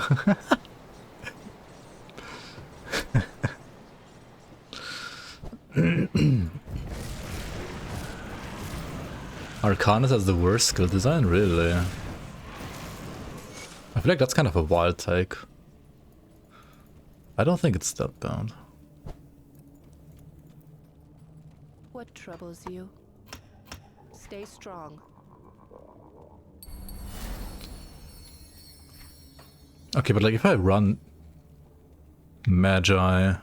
Arcanist has the worst skill design, really. I feel like that's kind of a wild take. I don't think it's that bad. What troubles you? Stay strong. Okay, but like if I run Magi...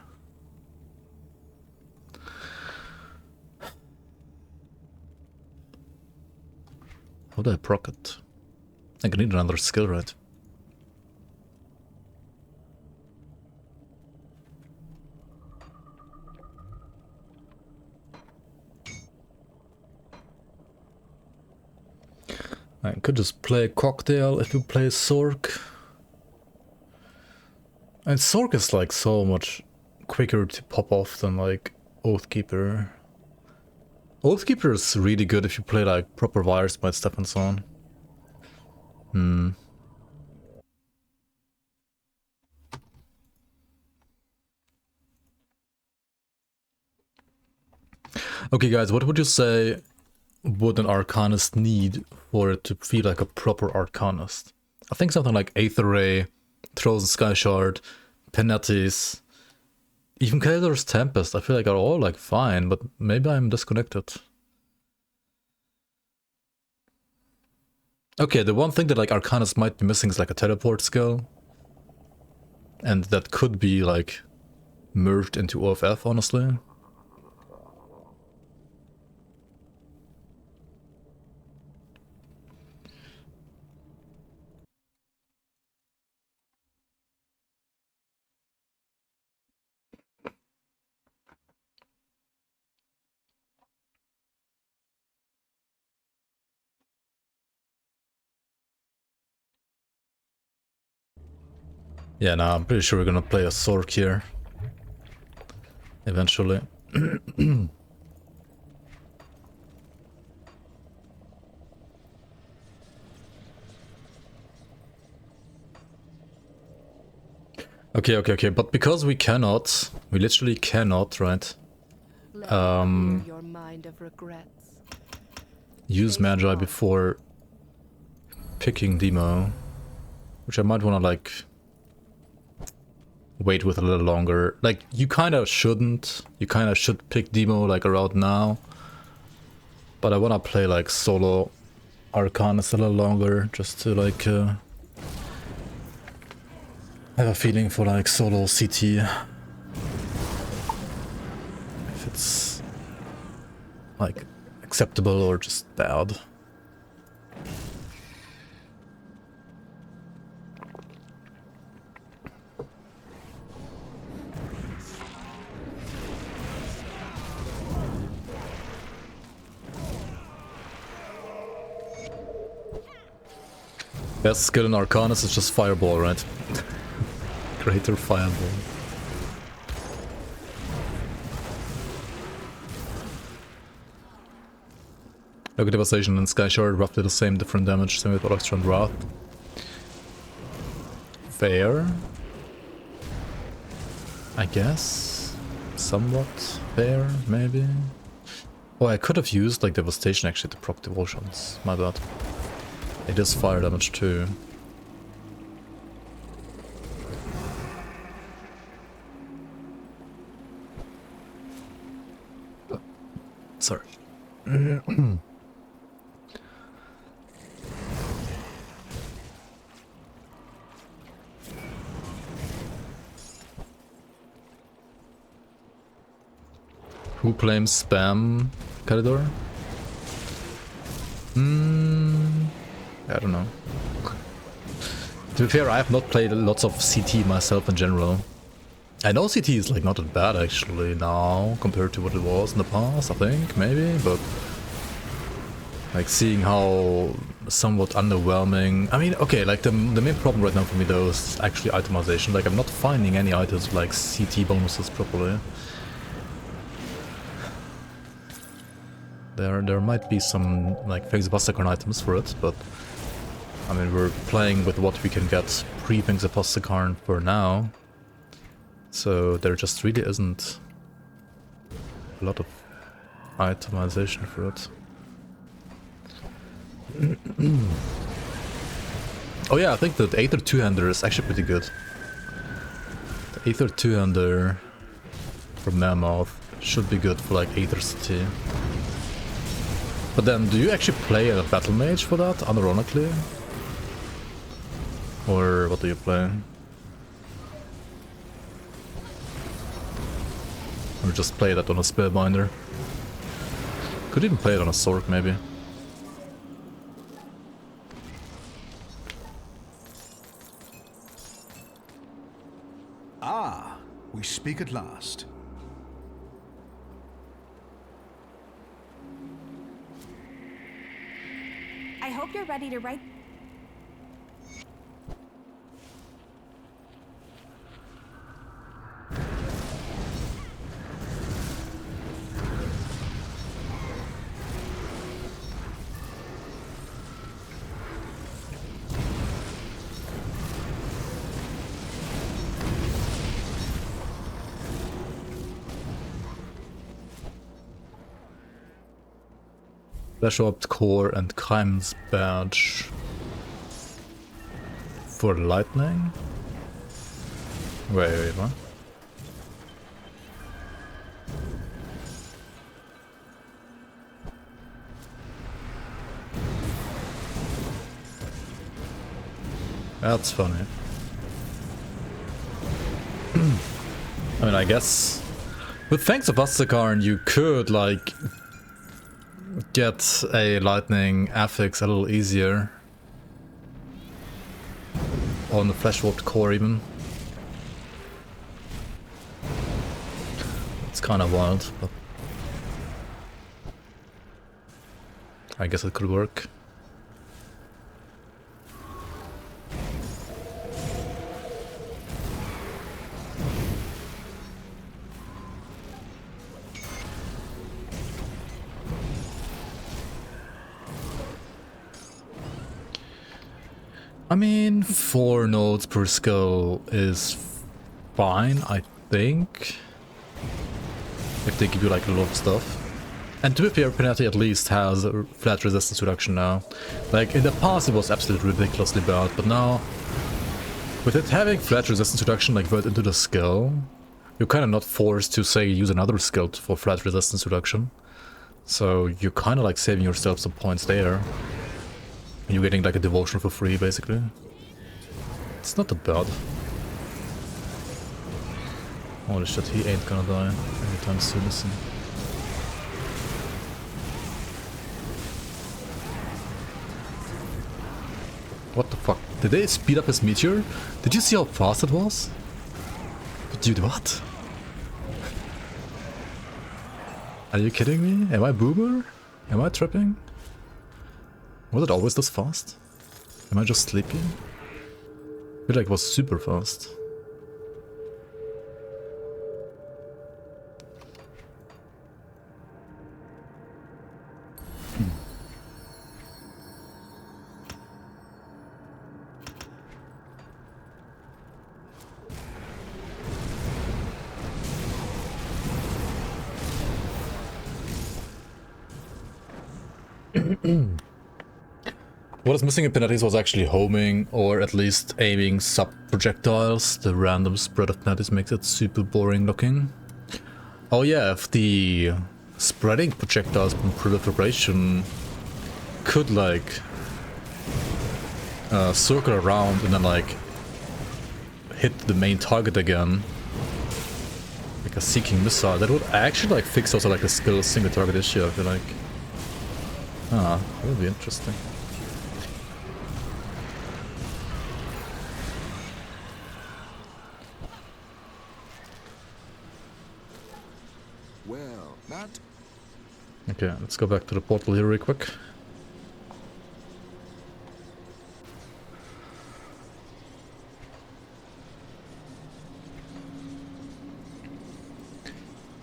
How do I proc it? I need another skill, right? I could just play Cocktail if you play Sork. And Sork is like so much quicker to pop off than like Oathkeeper. Oathkeeper is really good if you play like proper Virus Bite stuff and so on. Okay guys, what would you say would an Arcanist need for it to feel like a proper Arcanist? I think something like Aether Ray, Throws and Sky Shard, Penettis, even Callidor's Tempest, I feel like are all like fine, but maybe I'm disconnected. Okay, the one thing that like Arcanist might be missing is like a teleport skill. And that could be like merged into OFF, honestly. Yeah, no, I'm pretty sure we're gonna play a Sork here. Eventually. Okay, but because we cannot, we literally cannot, right? Your mind of regrets. Use Magi before picking Demo, which I might wanna like wait with a little longer. Like, you kinda shouldn't. You kinda should pick Demo like around now. But I wanna play like solo Arcanist a little longer, just to like have a feeling for like solo CT. If it's like acceptable or just bad. Best skill in Arcanist is just Fireball, right? Greater Fireball. Look at Devastation and Sky Shard, roughly the same, different damage, same with Orchestra and Wrath. Fair. I guess. Somewhat fair, maybe. Oh, I could have used like Devastation actually to proc Devotions. My bad. It is fire damage too. Sorry. Who claims spam, Callidor? I don't know. To be fair, I have not played lots of CT myself in general. I know CT is like not that bad actually now compared to what it was in the past, I think, maybe, but like seeing how somewhat underwhelming. I mean, okay, like the main problem right now for me though is actually itemization. Like I'm not finding any items like CT bonuses properly. There might be some like Fangs Apostacarn items for it, but I mean we're playing with what we can get pre-Fangs Apostacarn for now. So there just really isn't a lot of itemization for it. Oh yeah, I think that Aether 2-hander is actually pretty good. The Aether 2-hander from Mammoth should be good for like Aether CT. But then, do you actually play a Battle Mage for that, unironically? Or what do you play? Or just play that on a Spellbinder? Could even play it on a Sork, maybe. Ah, we speak at last. I hope you're ready to write. Flash-Warped Core and Kaiman's Badge. For lightning? Wait, what? That's funny. I mean, I guess with Fangs of Apostacarn you could like get a lightning affix a little easier on the Flash Warped Core even. It's kind of wild, but I guess it could work. I mean, 4 nodes per skill is fine, I think. If they give you like a lot of stuff. And to be fair, Penalty at least has a flat resistance reduction now. Like, in the past it was absolutely ridiculously bad, but now, with it having flat resistance reduction like built into the skill, you're kind of not forced to, say, use another skill for flat resistance reduction. So you're kind of like saving yourself some points there. And you're getting like a devotion for free, basically. It's not that bad. Holy shit, he ain't gonna die anytime soon, listen. What the fuck? Did they speed up his meteor? Did you see how fast it was? Dude, what? Are you kidding me? Am I boomer? Am I tripping? Was it always this fast? Am I just sleepy? I feel like it was super fast. What is missing in Penalties was actually homing, or at least aiming sub-projectiles. The random spread of Penalties makes it super boring looking. Oh yeah, if the spreading projectiles from proliferation could like circle around and then like hit the main target again, like a seeking missile, that would actually like fix also like a skill single target issue, I feel like. Ah, that would be interesting. Well, not Okay, let's go back to the portal here real quick.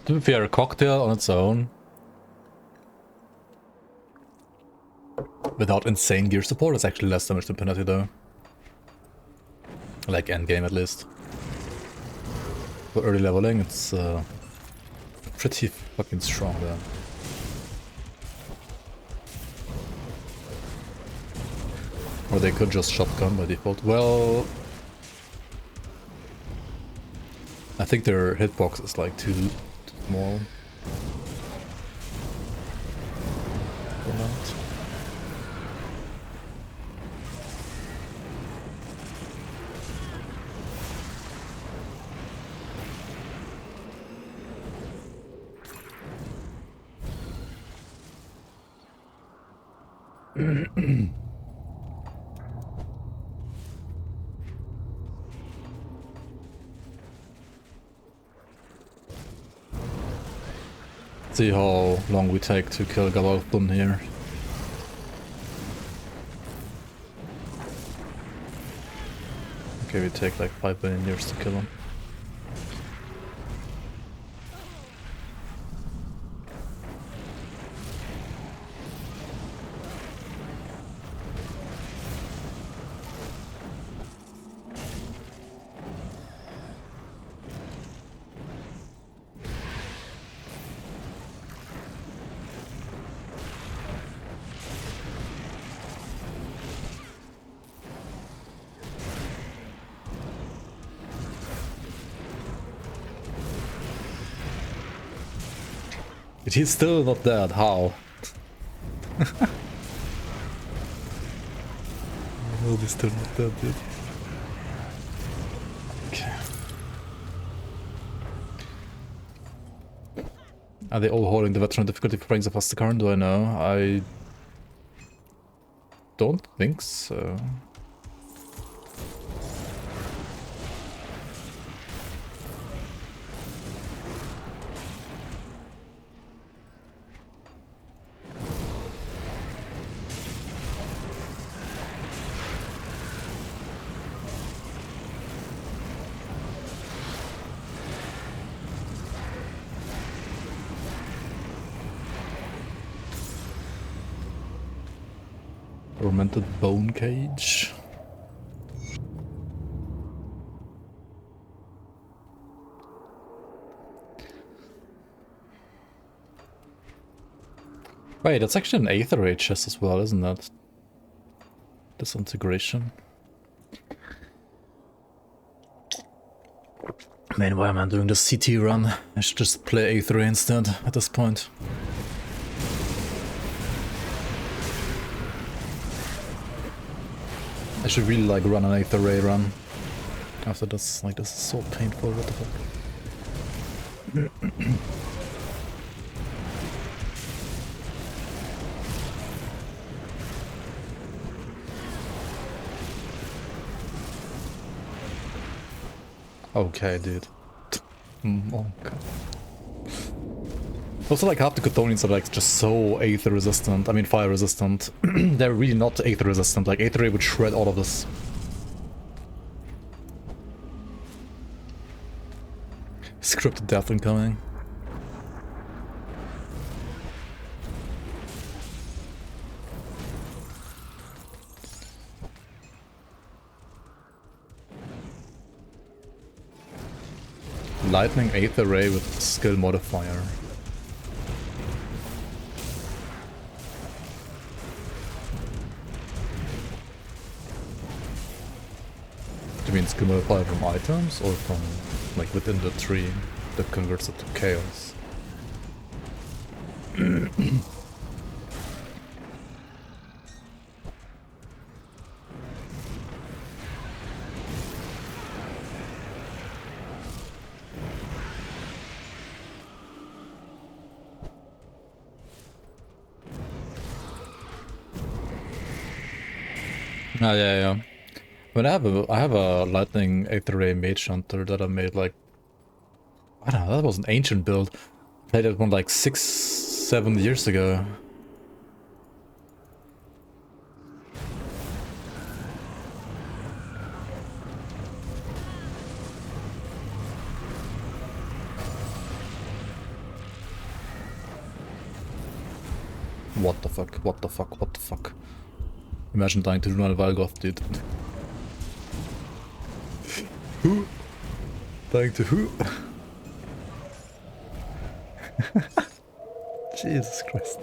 To be fair, a cocktail on its own, without insane gear support, is actually less damage than Penalty though. Like endgame at least. For early leveling, it's pretty fucking strong there. Or they could just shotgun by default. Well, I think their hitbox is like too small for that. See how long we take to kill Gabalthun here. Okay, we take like 5 billion years to kill him. But he's still not dead, how? Well, he's still not dead, dude. Okay. Are they all holding the veteran difficulty for Rings of Astakarn? Do I know? I don't think so. Tormented bone cage. Wait, that's actually an Aether Ray chest as well, isn't that? Disintegration. Man, why am I doing this CT run? I should just play Aether Ray instead at this point. I should really like run an Aether Ray run after this. Like, this is so painful. What the fuck? Okay, dude. Oh god. Also, like, half the Chthonians are like just so Aether resistant. I mean, fire resistant. They're really not Aether resistant. Like, Aether Ray would shred all of this. Scripted death incoming. Lightning Aether Ray with skill modifier. mean skill modifier from items or from like within the tree that converts it to chaos? Ah, yeah. But I have a lightning Aether Ray Mage Hunter that I made like, I don't know, that was an ancient build. I played it one like 6-7 years ago. What the fuck, what the fuck, what the fuck. Imagine dying to Runal Valgoth, dude. Who? Dying to who? Jesus Christ.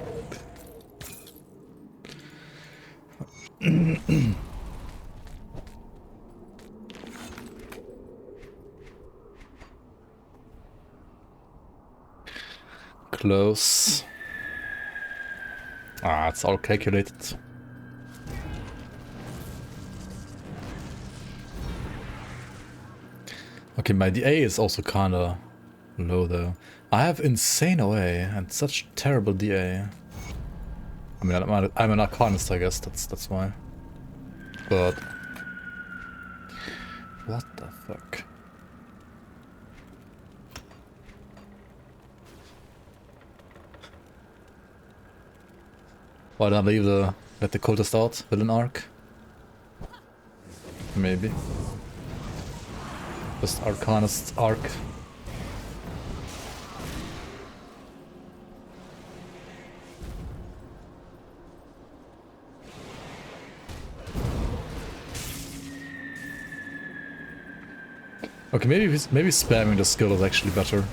Close. Ah, it's all calculated. Okay, my DA is also kinda low though. I have insane OA and such terrible DA. I mean, I'm an Arcanist, I guess, that's why. But... what the fuck? Why don't I leave let the cultist out with an arc? Maybe. Just Arcanist arc. Okay, maybe spamming the skill is actually better.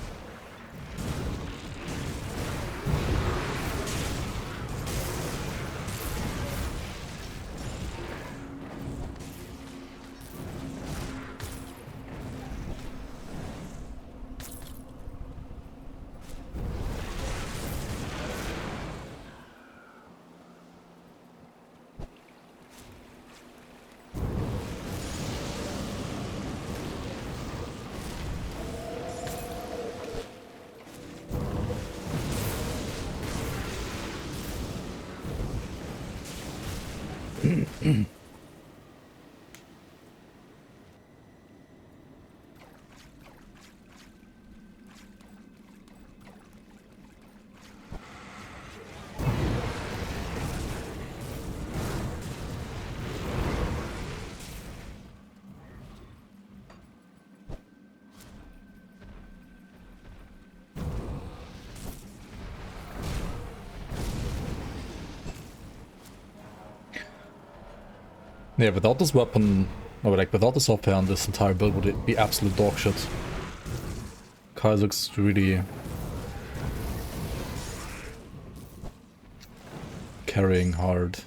Yeah, without this weapon, or like without this offhand, this entire build would be absolute dog shit. Kyle looks really carrying hard.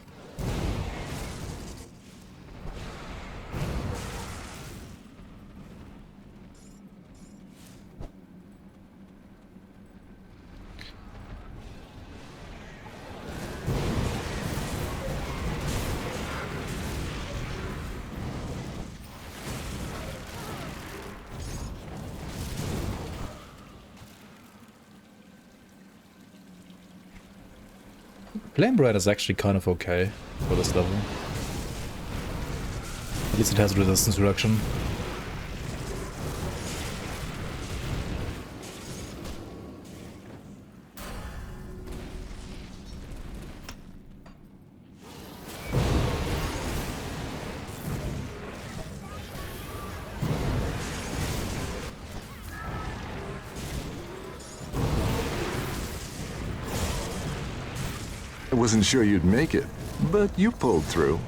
Flame Bright is actually kind of okay for this level. At least it has resistance reduction. I wasn't sure you'd make it, but you pulled through.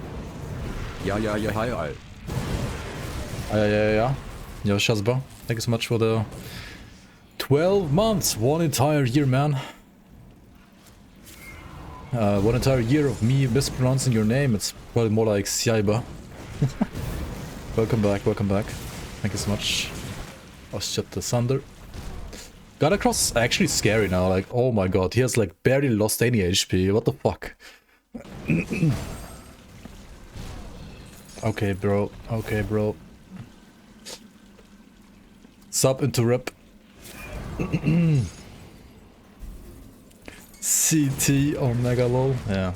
Ja, hi, Al. Yeah. Yo, Shazba, thank you so much for the 12 months, one entire year, man. One entire year of me mispronouncing your name. It's probably more like Siaiba. welcome back, welcome back. Thank you so much. Oh shit, the Thunder. Galacross actually scary now, like, oh my god, he has like barely lost any HP, what the fuck? Okay, bro, okay, bro. Sub into rip. CT Omega lol, yeah.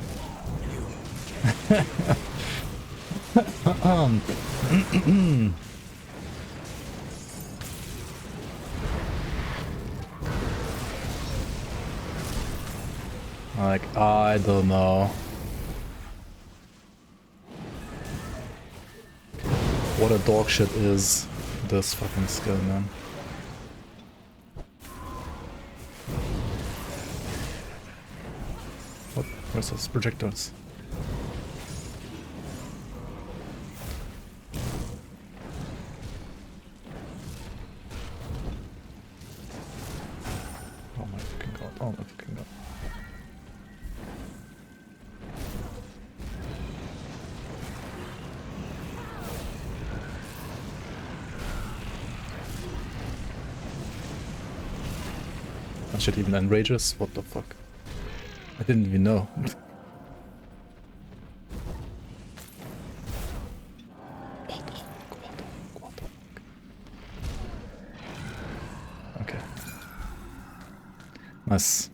Like, I don't know. What a dog shit is this fucking skill, man. What? Where's those projectiles? Oh my fucking god, oh my fucking god. That shit even enrages? What the fuck? I didn't even know. What the fuck? Okay. Nice.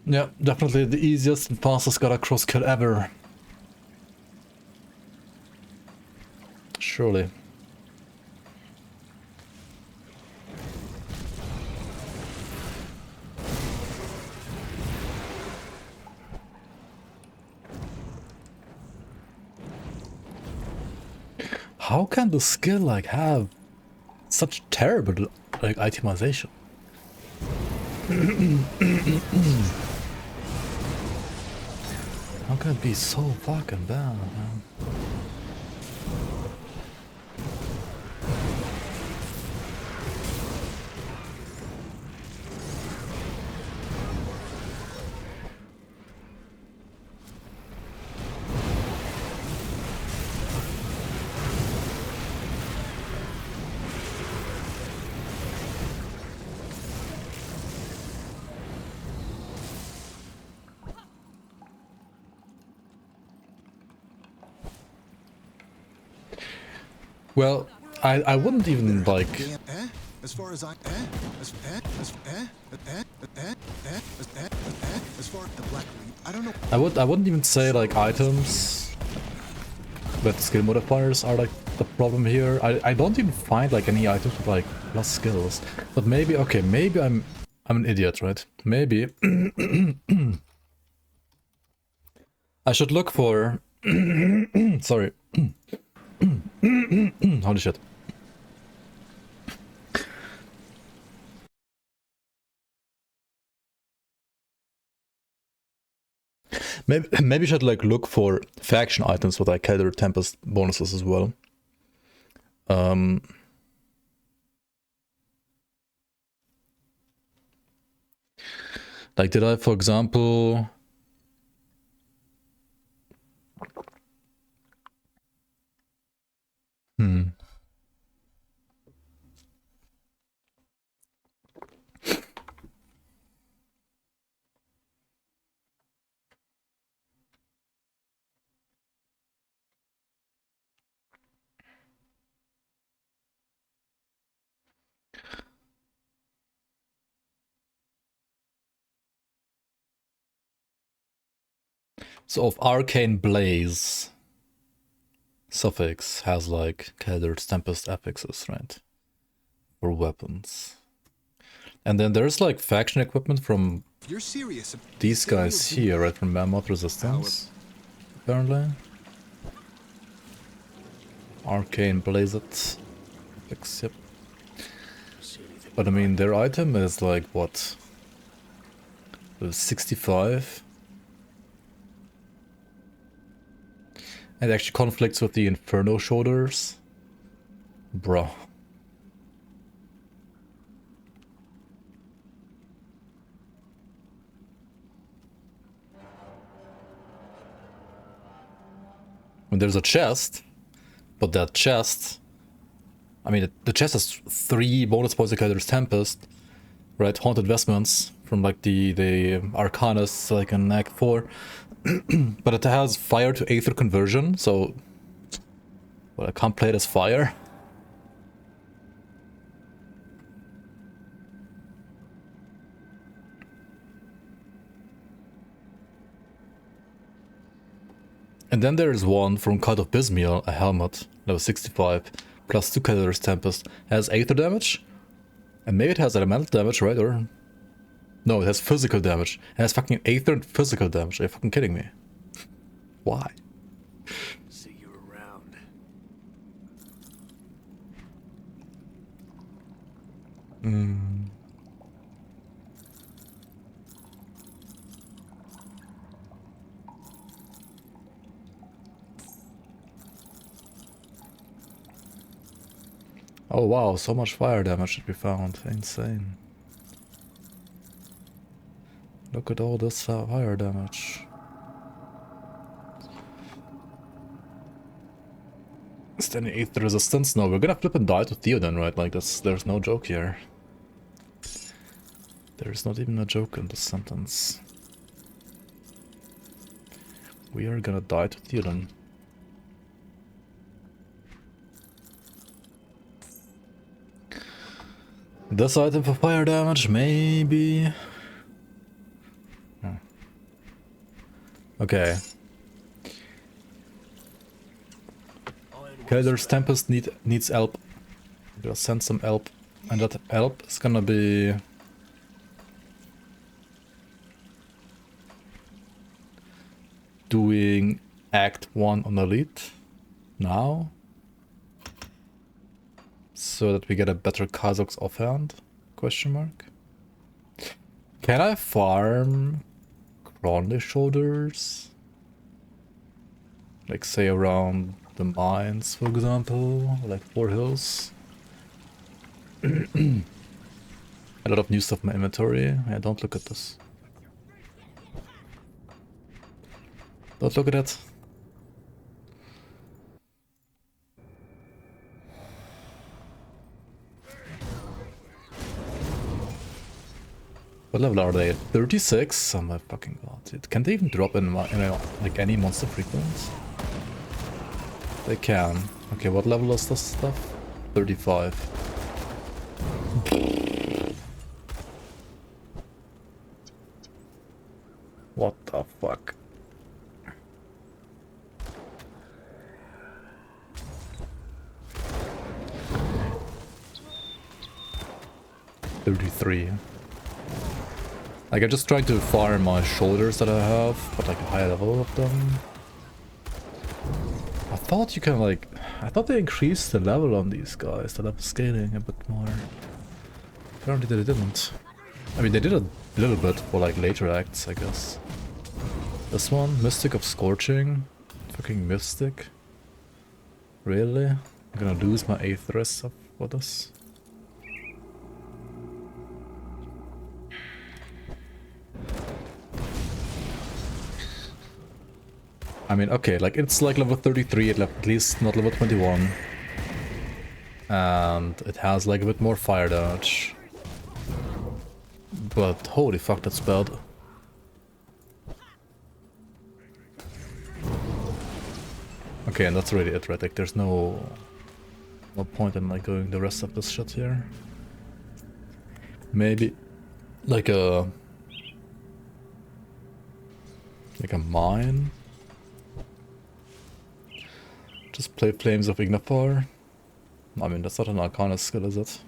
Yeah, definitely the easiest and fastest Galacross kill ever. Surely. How can the skill like have such terrible like itemization? How can it be so fucking bad, man? Well, I wouldn't even like. As far as I as far as the black I don't know. I wouldn't even say like items with skill modifiers are like the problem here. I don't even find like any items with like plus skills. But maybe okay, maybe I'm an idiot, right? Maybe I should look for sorry. Holy shit. Maybe I should like look for faction items with like Callidor Tempest bonuses as well. Like did I, for example, so of Arcane Blaze, Suffix has like Callidor's Tempest affixes, right? For weapons. And then there's like faction equipment from You're serious. these guys here, right? From Mammoth Resistance, apparently. Arcane Blaze it. Yep. But I mean, their item is like what? 65? And it actually conflicts with the Inferno shoulders. Bro. when there's a chest, but that chest, I mean, the chest has 3 bonus points to Callidor's Tempest, right? Haunted Vestments from like the Arcanist, like in Act 4, but it has fire to aether conversion, so well, I can't play it as fire. And then there's one from Cult of Bismiel, a helmet, level 65, plus 2 Callidor's Tempest, has aether damage, and maybe it has elemental damage, right? Or no, it has physical damage. It has fucking aether and physical damage. Are you fucking kidding me? Why? See you around. Oh wow, so much fire damage that we found. Insane. Look at all this fire damage. Is there any aether resistance? No, we're gonna flip and die to Theoden, right? Like this, there's no joke here. There's not even a joke in this sentence. We are gonna die to Theoden. This item for fire damage, maybe. Okay. Callidor's Tempest needs help. I'm gonna send some help, and that help is gonna be doing Act 1 on Elite now, so that we get a better Kha'Zix offhand? Question mark. Can I farm Cronley Shoulders? Like say around the mines, for example, like 4 hills. A lot of new stuff in my inventory. Yeah, don't look at this. Don't look at it. What level are they? 36? Oh my fucking god, dude. Can they even drop in like any monster frequency? They can. Okay, what level is this stuff? 35. What the fuck? $33. Like, I'm just trying to farm my shoulders that I have, but like a high level of them. I thought you can like... I thought they increased the level on these guys, the level scaling a bit more. Apparently they didn't. I mean, they did a little bit for like later acts, I guess. This one, Mystic of Scorching. Fucking Mystic. Really? I'm gonna lose my 8th rest up for this. I mean, okay, like it's like level 33, at least not level 21. And it has like a bit more fire damage. But holy fuck, that's bad. Okay, and that's really it, right? Like there's no point in like going the rest of this shit here. Maybe like a mine. Just play Flames of Ignapar. I mean, that's not an Arcanist skill, is it?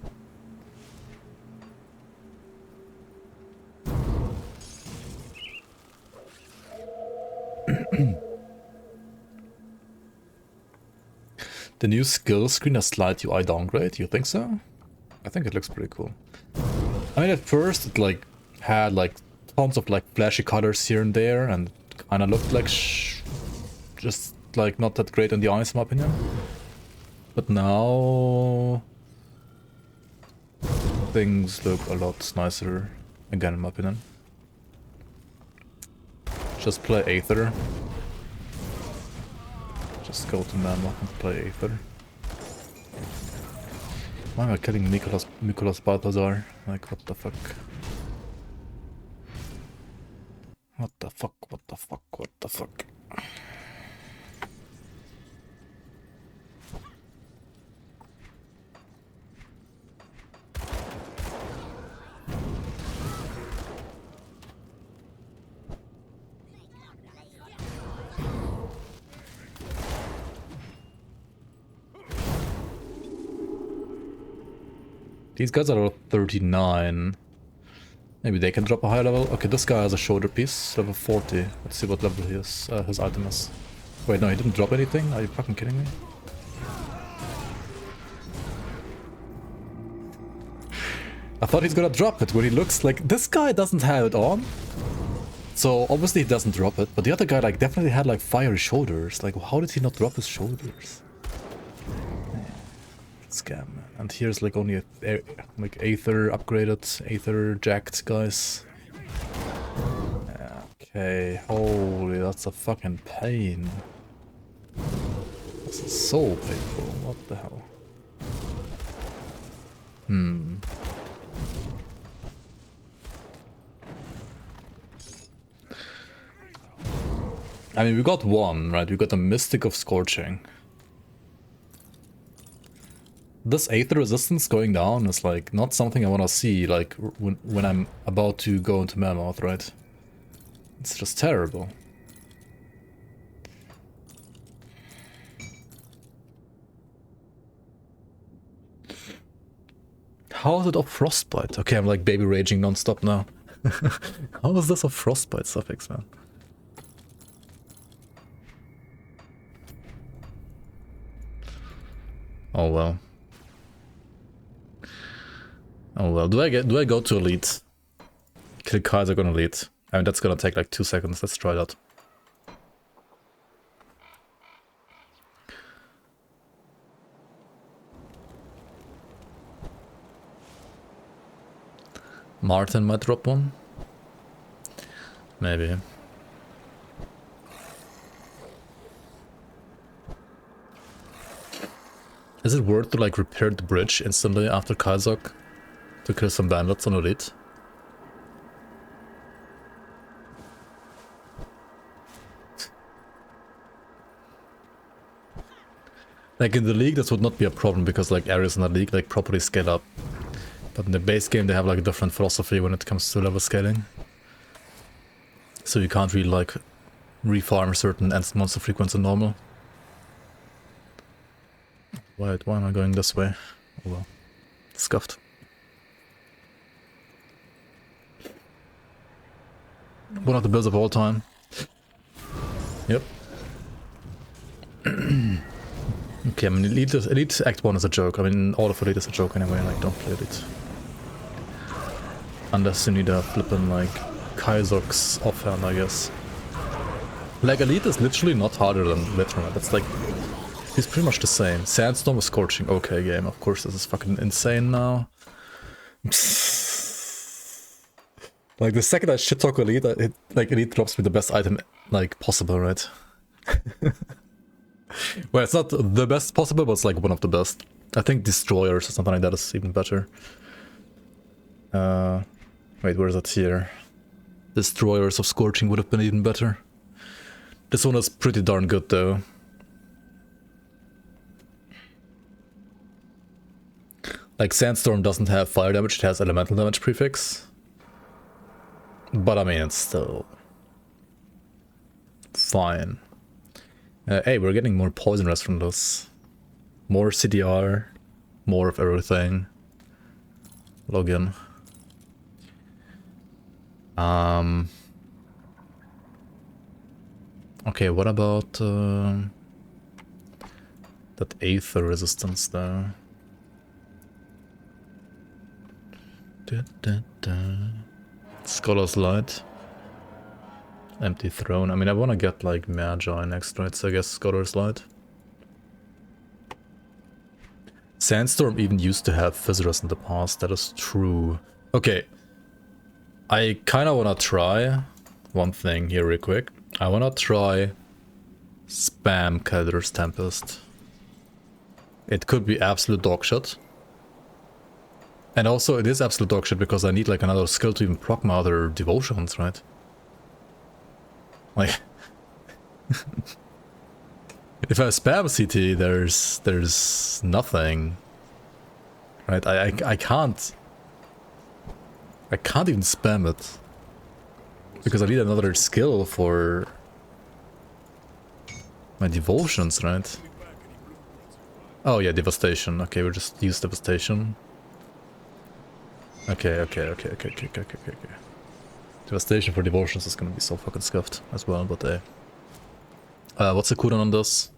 The new skill screen has slight UI downgrade, you think so? I think it looks pretty cool. I mean, at first it like had like tons of like flashy colors here and there, and kind of looked like just like not that great in the eyes, in my opinion. But now things look a lot nicer again, in my opinion. Just play Aether. just go to Mammoth and play Aether. Why am I killing Nicholas Balthazar? Like, what the fuck? What the fuck, what the fuck, what the fuck? These guys are level 39. Maybe they can drop a higher level. Okay, this guy has a shoulder piece, level 40. Let's see what level his item is. Wait, no, he didn't drop anything? Are you fucking kidding me? I thought he's gonna drop it when he looks like... This guy doesn't have it on. So obviously he doesn't drop it, but the other guy like definitely had like fiery shoulders. Like, how did he not drop his shoulders? Scam. And here's like only like Aether upgraded, Aether jacked guys. Okay, holy, that's a fucking pain. This is so painful. What the hell? I mean, we got one, right? We got the Mystic of Scorching. This Aether resistance going down is like not something I want to see like when I'm about to go into Mammoth, right? It's just terrible. How is it off Frostbite? Okay, I'm like baby raging non-stop now. How is this a Frostbite suffix, man? Oh well. Oh well, do I go to Elite? Kill Kaiser gonna Elite. I mean, that's gonna take like 2 seconds. Let's try that. Martin might drop one. Maybe. Is it worth to like repair the bridge instantly after Kaizok to kill some bandits on Elite? Like in the league this would not be a problem because like areas in the league like properly scale up. But in the base game they have like a different philosophy when it comes to level scaling. So you can't really like refarm certain end monster frequency in normal. Wait, why am I going this way? Oh well. Scuffed. One of the builds of all time. Yep. Okay, I mean Elite Act 1 is a joke. I mean all of Elite is a joke anyway, like don't play Elite. Unless you need a flippin' like Kaizok's offhand, I guess. Like Elite is literally not harder than Veteran. It's like he's pretty much the same. Sandstorm was Scorching. Okay, game. Of course, this is fucking insane now. Like the second I shit talk Elite, Elite drops me the best item like possible, right? Well, it's not the best possible, but it's like one of the best. I think Destroyers or something like that is even better. Wait, where is it here? Destroyers of Scorching would have been even better. This one is pretty darn good though. Like Sandstorm doesn't have fire damage, it has elemental damage prefix. But I mean, it's still fine. Hey, we're getting more poison rest from this. More CDR, more of everything. Login. Okay, what about that Aether resistance though? Scholar's Light. Empty Throne. I mean, I want to get like Magi next, right? So I guess Scholar's Light. Sandstorm even used to have Fizzers in the past, that is true. Okay. I kind of want to try one thing here real quick. I want to try spam Callidor's Tempest. It could be absolute dog shit. And also it is absolute dog shit because I need like another skill to even proc my other devotions, right? Like if I spam CT, there's nothing. Right? I can't even spam it. Because I need another skill for my devotions, right? Oh yeah, devastation. Okay, we'll just use devastation. Okay. Devastation for devotions is gonna be so fucking scuffed as well, but what's the cooldown on this?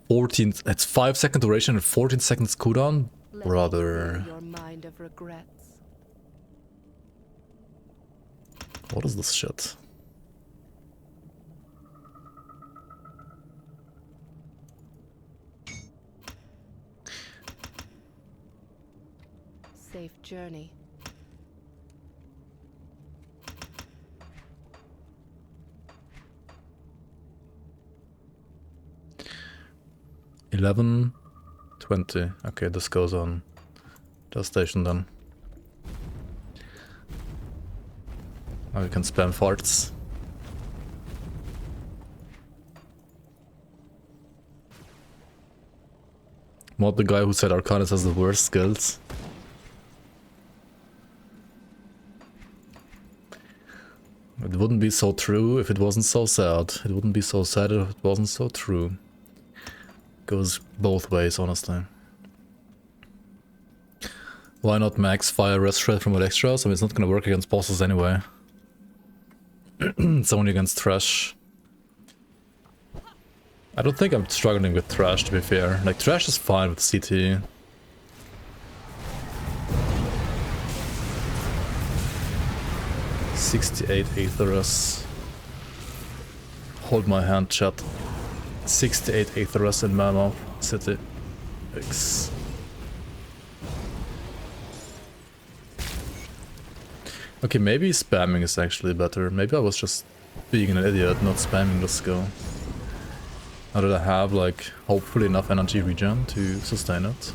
14, it's 5-second duration and 14 seconds cooldown? Brother. Your mind of regrets. What is this shit? Safe journey. $11, $20. Okay, this goes on the station then. Now we can spam farts. Not the guy who said Arcanist has the worst skills. It wouldn't be so true if it wasn't so sad. It wouldn't be so sad if it wasn't so true. Goes both ways, honestly. Why not max fire rest shred from Electras? I mean, it's not gonna work against bosses anyway. It's only against Thresh. I don't think I'm struggling with Thresh, to be fair. Like, Thresh is fine with CT. $68 Aetherus. Hold my hand, chat. 68 Aetherus in Mammoth City. X. Okay, maybe spamming is actually better. Maybe I was just being an idiot, not spamming the skill. Now that I have, like, hopefully enough energy regen to sustain it.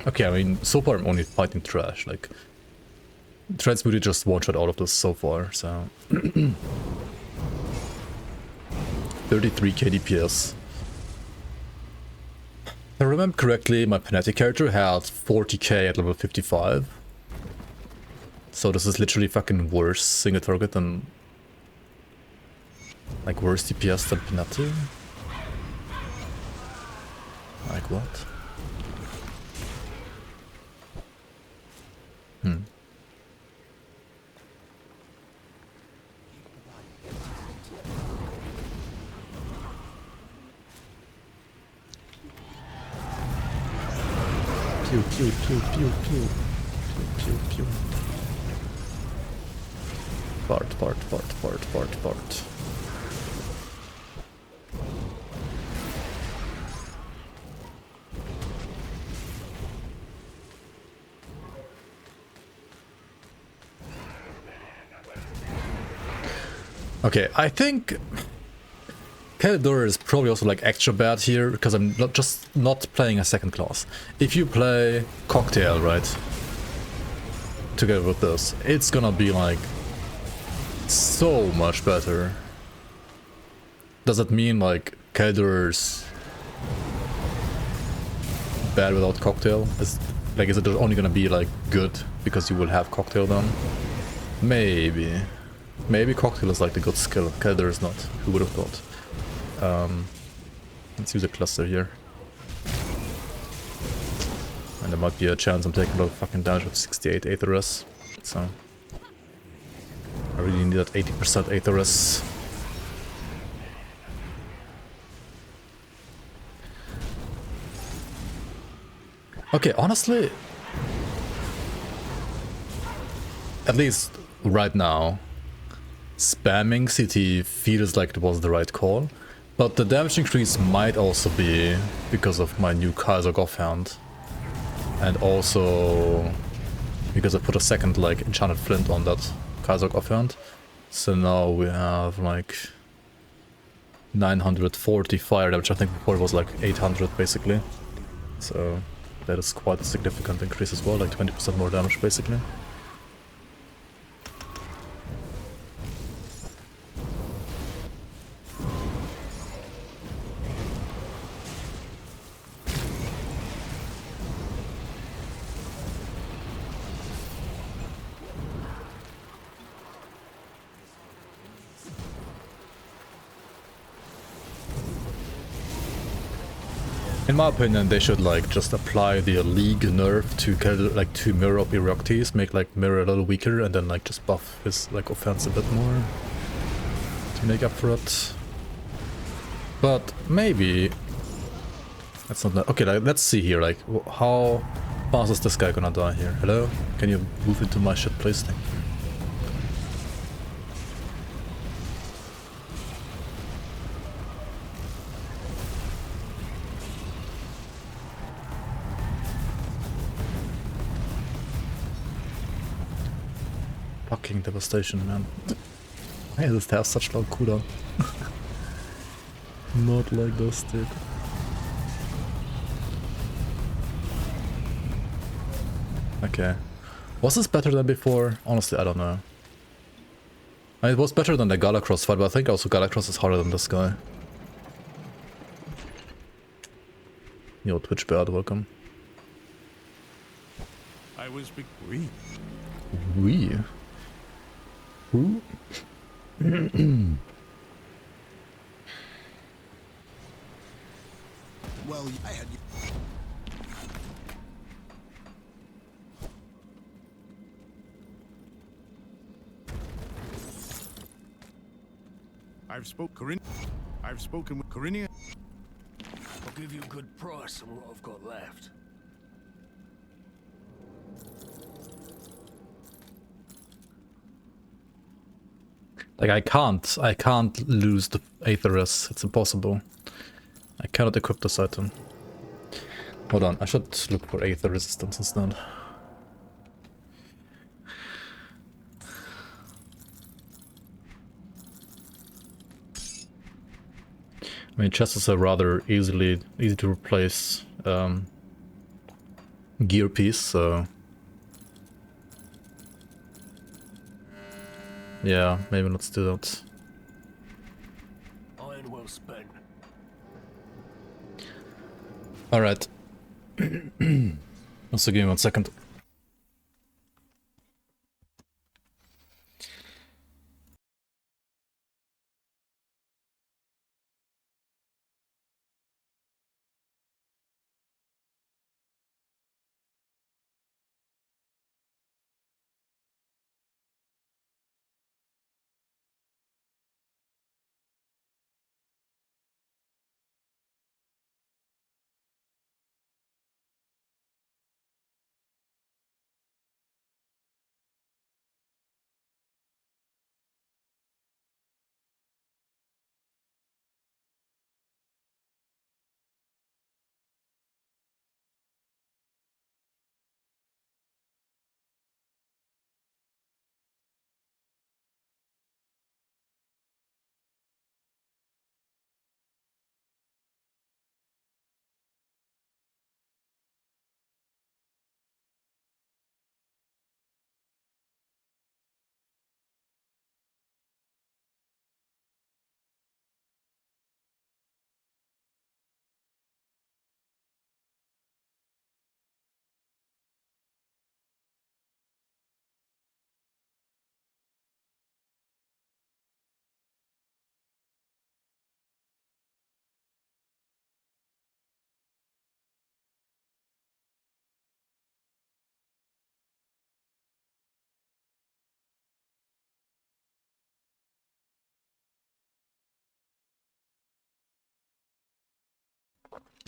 Okay, I mean, so far I'm only fighting Trash. Like, Transmuted just one-shot all of this so far, so... 33 KDPS. If I remember correctly, my Penetic character had 40k at level 55. So this is literally fucking worse single target than... like worse DPS than Penetic. Like what? Pew pew pew pew pew pew pew. Fart. Okay, I think Callidor is probably also like extra bad here because I'm not playing a second class. If you play Cocktail, right, together with this, it's gonna be like so much better. Does it mean like Callidor's bad without Cocktail? Is it only gonna be like good because you will have Cocktail then? Maybe. Maybe Cocktail is like the good skill. Callidor is not. Who would have thought? Let's use a cluster here. And there might be a chance I'm taking a lot of fucking damage with 68 Aetherus. So I really need that 80% Aetherus. Okay, honestly, at least right now, spamming CT feels like it was the right call. But the damage increase might also be because of my new Kai'Sog offhand. And also because I put a second like enchanted flint on that Kai'Sog offhand. So now we have like 940 fire damage. I think before it was like 800 basically. So that is quite a significant increase as well, like 20% more damage basically. In my opinion, they should like just apply the league nerf to Callidor, like to mirror up Eroctes, make like mirror a little weaker, and then like just buff his like offense a bit more to make up for it. But maybe that's not okay. Like, let's see here. Like, how fast is this guy gonna die here? Hello? Can you move into my shit, please? Thank you. Fucking devastation, man. Why does it have such low cooldown? Not like this, dude. Okay. Was this better than before? Honestly, I don't know. It was better than the Galacross fight, but I think also Galacross is harder than this guy. Yo, Twitch Beard, welcome. I was big. We? Who? Well, I had you. I've spoken with Corinia. I'll give you a good price on what I've got left. Like I can't lose the Aetherus. It's impossible. I cannot equip this item. Hold on, I should look for Aether resistance instead. I mean, chests is a rather easy to replace gear piece, so yeah, maybe let's do that. Iron well spent. Alright. Also give me 1 second.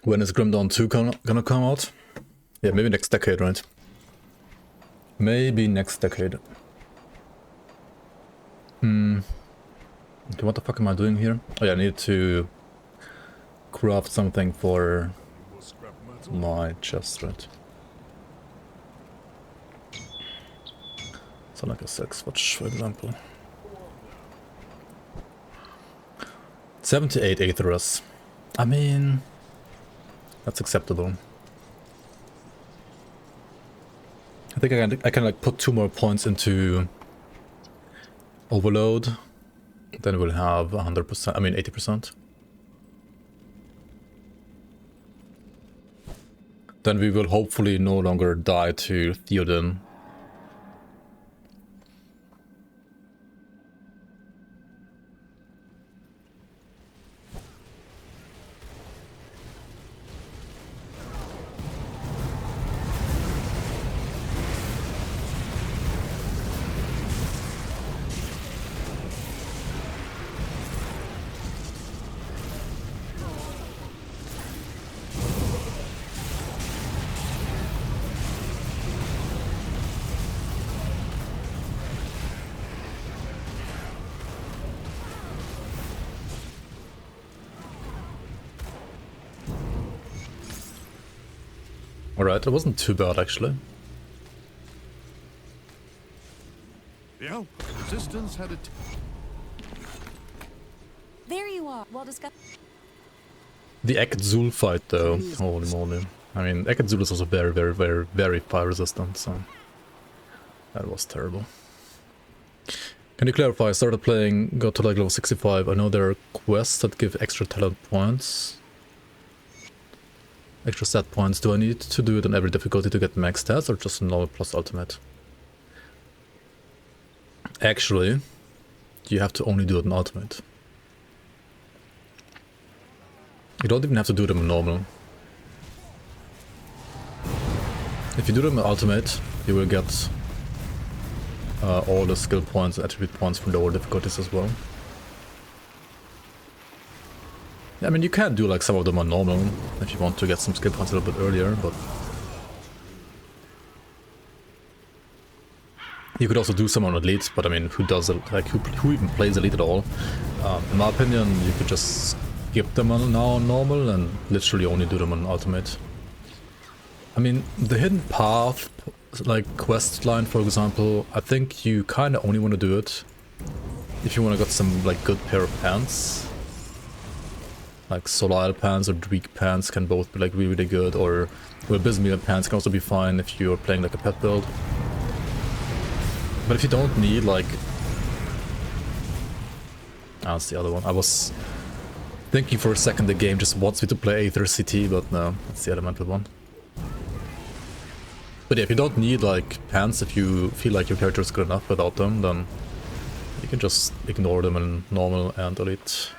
When is Grim Dawn 2 gonna come out? Yeah, maybe next decade, right? Maybe next decade. Okay, what the fuck am I doing here? Oh yeah, I need to craft something for my chest, right? So like a sex watch, for example. 78 Aetherus. I mean, that's acceptable. I think I can like put 2 more points into Overload. Then we'll have 100%, I mean 80%. Then we will hopefully no longer die to Theoden. Alright, it wasn't too bad actually. Yeah, resistance had it. There you are. Well discussed. The Ekzul fight though, holy moly. I mean, Ekzul is also very fire resistant, so that was terrible. Can you clarify, I started playing, got to like level 65, I know there are quests that give extra talent points. Extra stat points. Do I need to do it on every difficulty to get max stats or just normal plus ultimate? Actually, you have to only do it on ultimate. You don't even have to do them on normal. If you do them on ultimate, you will get all the skill points and attribute points from lower difficulties as well. I mean, you can do like some of them on normal if you want to get some skill points a little bit earlier, but you could also do some on elite. But I mean, who does it? Like, who even plays elite at all? In my opinion, you could just skip them on now on normal and literally only do them on ultimate. I mean, the hidden path, like quest line, for example, I think you kind of only want to do it if you want to get some like good pair of pants. Like Solile pants or Dweek pants can both be like really good, or Bismuth pants can also be fine if you're playing like a pet build. But if you don't need like... Ah, that's the other one. I was thinking for a second the game just wants me to play Aether CT, but no, that's the elemental one. But yeah, if you don't need like pants, if you feel like your character is good enough without them, then you can just ignore them in normal and elite.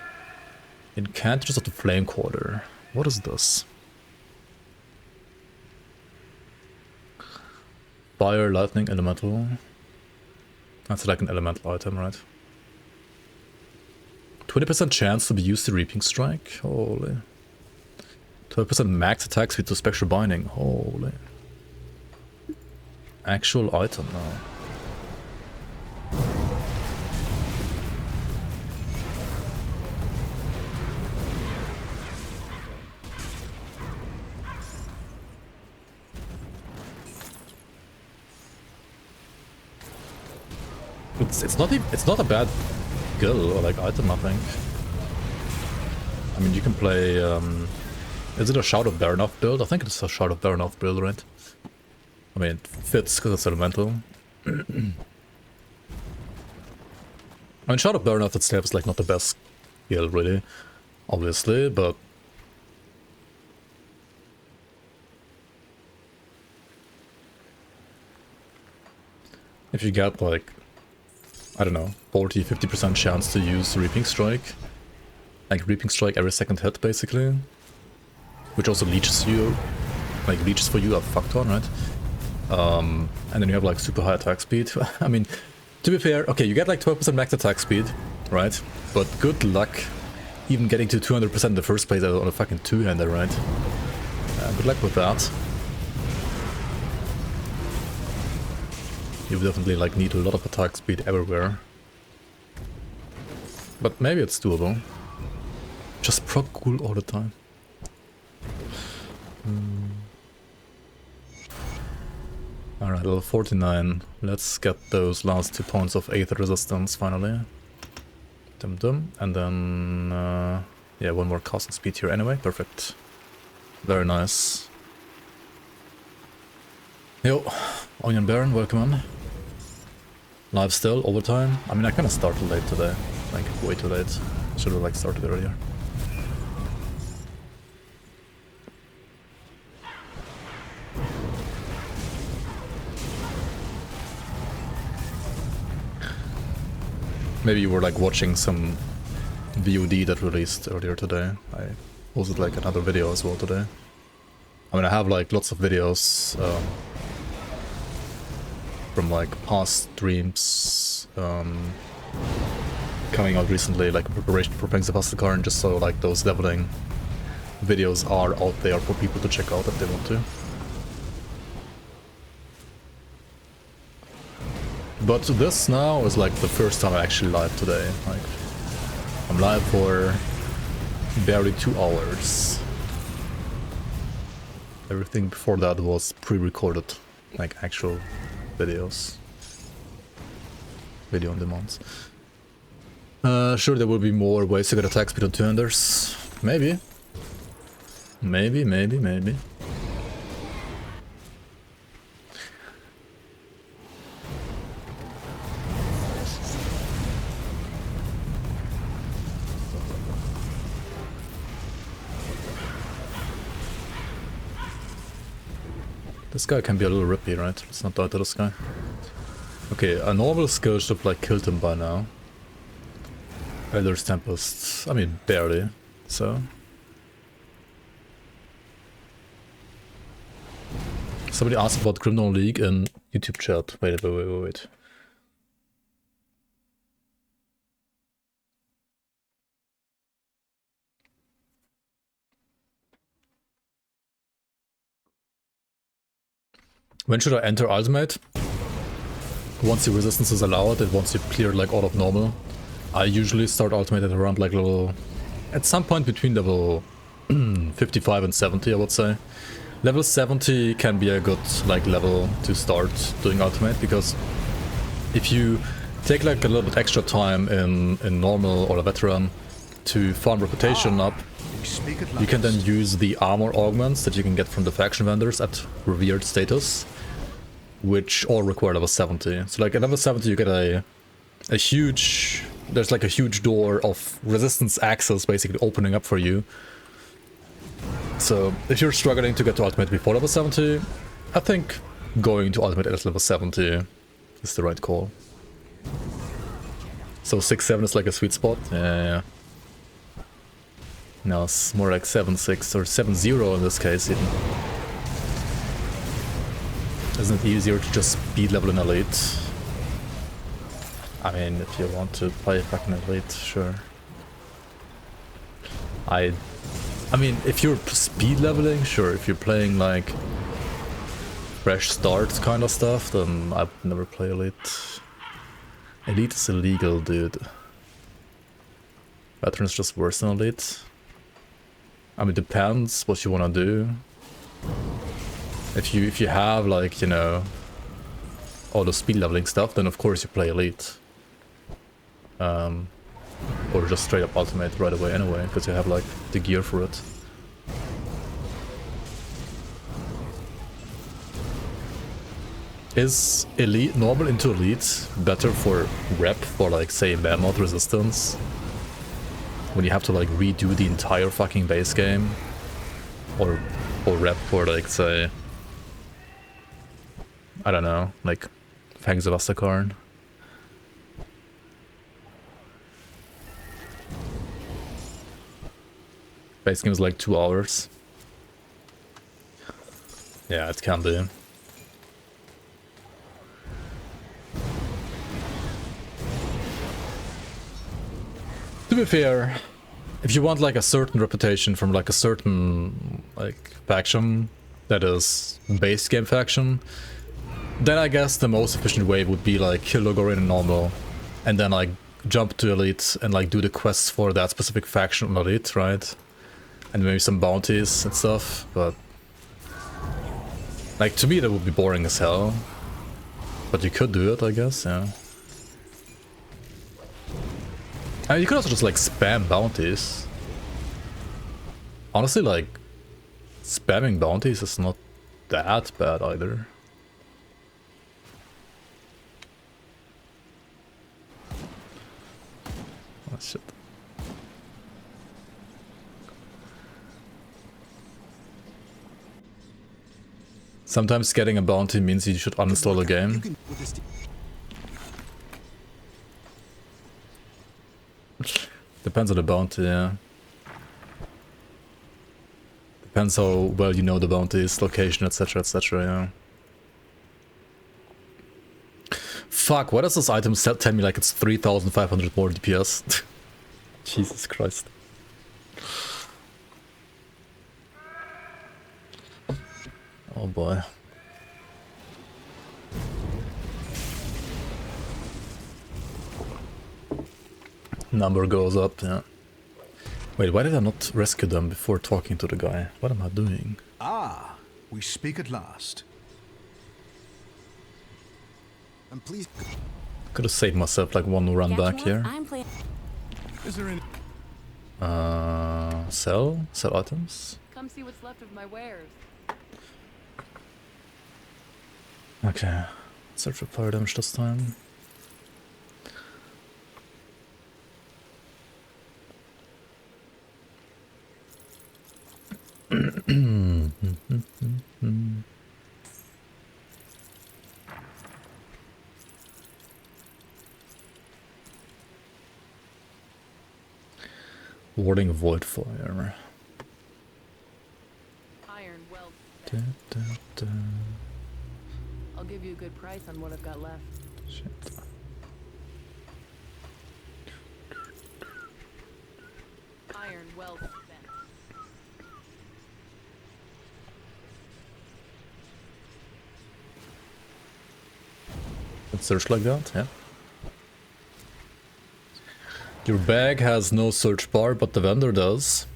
Enchanters of the Flame Quarter. What is this? Fire, lightning, elemental. That's like an elemental item, right? 20% chance to be used to Reaping Strike. Holy. 12% max attack speed to Spectral Binding. Holy. Actual item now. It's not a bad skill or like item, I think. I mean, you can play. Is it a Shout of Baronoff build? I think it's a Shout of Baronoff build, right? I mean, it fits because it's elemental. I mean, Shout of Baronoff itself is like not the best skill, really, obviously, but if you get like, I don't know, 40-50% chance to use Reaping Strike. Like Reaping Strike every second hit, basically. Which also leeches you. Like, leeches for you a fuck ton, right? And then you have like super high attack speed. I mean, to be fair, okay, you get like 12% max attack speed, right? But good luck even getting to 200% in the first place on a fucking two-hander, right? Good luck with that. You definitely like need a lot of attack speed everywhere. But maybe it's doable. Just proc cool all the time. Alright, level 49. Let's get those last 2 points of Aether resistance finally. And then, yeah, one more casting speed here anyway. Perfect. Very nice. Yo, Onion Baron, welcome on. Live still, overtime. I mean, I kind of started late today. Like, way too late. Should have, like, started earlier. Maybe you were like watching some VOD that released earlier today. I posted like another video as well today. I mean, I have like lots of videos from like past streams coming out recently, like in preparation for playing Sebastian, just so like those leveling videos are out there for people to check out if they want to. But this now is like the first time I'm actually live today. Like, I'm live for barely 2 hours. Everything before that was pre-recorded, like actual videos. Video on demand. Sure, there will be more ways to get attack speed on two-handers. Maybe. Maybe. This guy can be a little rippy, right? Let's not die to this guy. Okay, a normal skill should have like killed him by now. There's Tempest. I mean, barely. So. Somebody asked about Criminal League in YouTube chat. Wait. When should I enter Ultimate? Once the resistance is allowed and once you've cleared like all of normal. I usually start Ultimate at around like level... at some point between level 55 and 70, I would say. Level 70 can be a good like level to start doing Ultimate, because if you take like a little bit extra time in normal or a veteran to farm reputation up, you can then use the armor augments that you can get from the faction vendors at revered status, which all require level 70. So like at level 70 you get a huge... there's like a huge door of resistance access basically opening up for you. So if you're struggling to get to Ultimate before level 70, I think going to Ultimate at level 70 is the right call. So 6-7 is like a sweet spot? Yeah. No, it's more like 7-6 or 7-0 in this case even. Isn't it easier to just speed level an elite? I mean, if you want to play fucking elite, sure. I mean, if you're speed leveling, sure. If you're playing like fresh starts kind of stuff, then I'd never play elite. Elite is illegal, dude. Veteran is just worse than elite. I mean, depends what you want to do. If you have like, you know, all the speed leveling stuff, then of course you play elite. Or just straight up Ultimate right away anyway, because you have like the gear for it. Is elite normal into elite better for rep for like say mammoth resistance? When you have to like redo the entire fucking base game? Or rep for like say, I don't know, like Fangs of Astakarn? Base game is like 2 hours. Yeah, it can be. To be fair, if you want like a certain reputation from like a certain like faction that is base game faction, then I guess the most efficient way would be like kill Logorin in normal and then like jump to elite and like do the quests for that specific faction on elite, right? And maybe some bounties and stuff, but like to me that would be boring as hell. But you could do it, I guess, yeah. You could also just like spam bounties. Honestly, like spamming bounties is not that bad either. Oh shit. Sometimes getting a bounty means you should uninstall the game. Depends on the bounty, yeah. Depends how well you know the bounty's location, etc, etc, yeah. Fuck, why does this item tell me like it's 3,500 more DPS? Jesus Christ. Oh boy. Number goes up, yeah. Wait, why did I not rescue them before talking to the guy? What am I doing? Ah, we speak at last. And please. Could have saved myself like one run back here. Is there any? Sell items. Come see what's left of my wares. Okay, search for fire damage this time. Warding void fire. Iron weld. Da, da, da. I'll give you a good price on what I've got left. Shit. Iron weld spent. Let's search like that, yeah. Your bag has no search bar, but the vendor does.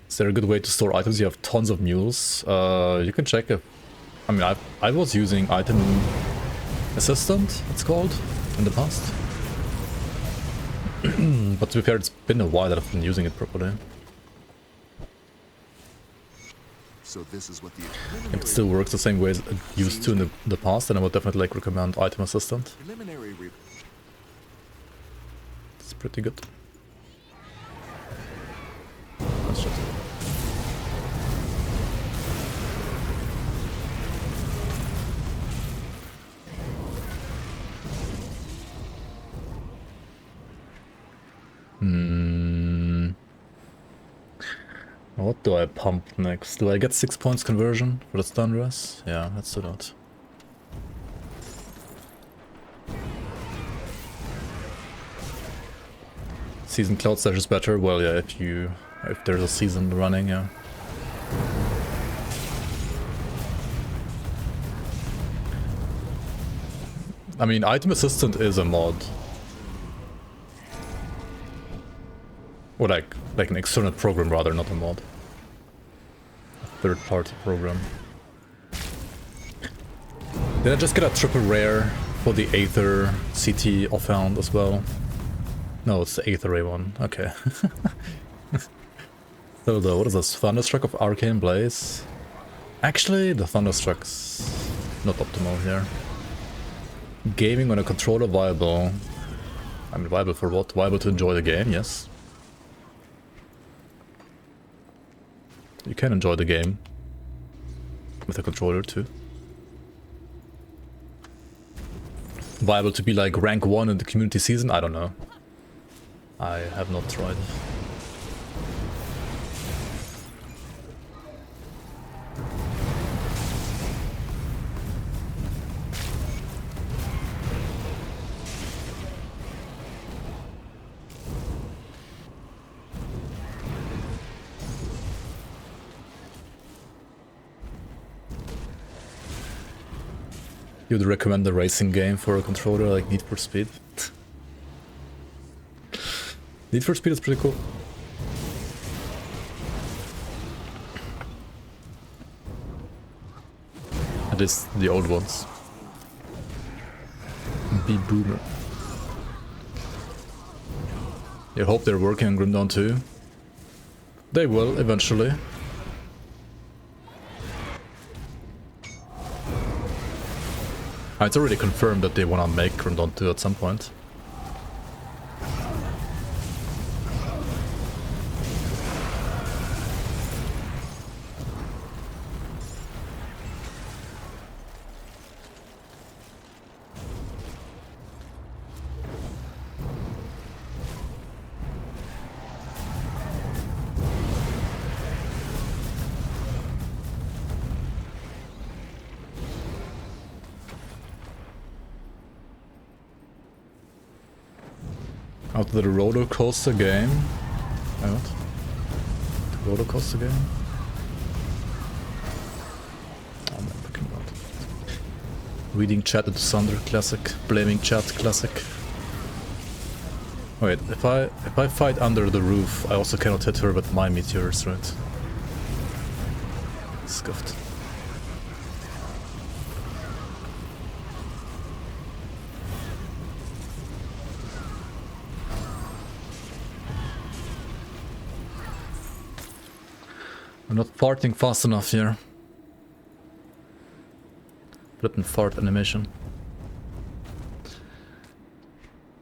Is there a good way to store items? You have tons of mules. You can check if... I mean, I was using item assistant, it's called, in the past. But to be fair, it's been a while that I've been using it properly. So this is what the If it still works the same way as it used to in the past, then I would definitely like recommend item assistant. preliminary It's pretty good. Let's just... What do I pump next? Do I get 6 points conversion for the stun dress? Yeah, let's do that. Season Cloud Slash is better? Well, yeah, if there's a season running, yeah. I mean, Item Assistant is a mod. Or like an external program rather, not a mod. A third-party program. Did I just get a triple rare for the Aether CT offhand as well? No, it's the Aether Ray one. Okay. So though, what is this? Thunderstruck of Arcane Blaze? Actually, the Thunderstruck's not optimal here. Gaming on a controller viable. I mean, viable for what? Viable to enjoy the game, yes. You can enjoy the game with a controller too. Viable to be like rank 1 in the community season? I don't know. I have not tried. You would recommend a racing game for a controller like Need for Speed? Need for Speed is pretty cool. At least the old ones. be boomer. I hope they're working on Grim Dawn too. They will, eventually. It's already confirmed that they wanna make Grim Dawn 2 at some point. Out of the roller coaster game. What? Roller coaster game? Oh man, fucking god. Reading chat into Sunder, classic. Blaming chat, classic. Wait, if I fight under the roof, I also cannot hit her with my meteors, right? Scuffed. I'm not farting fast enough here. Flippin' fart animation.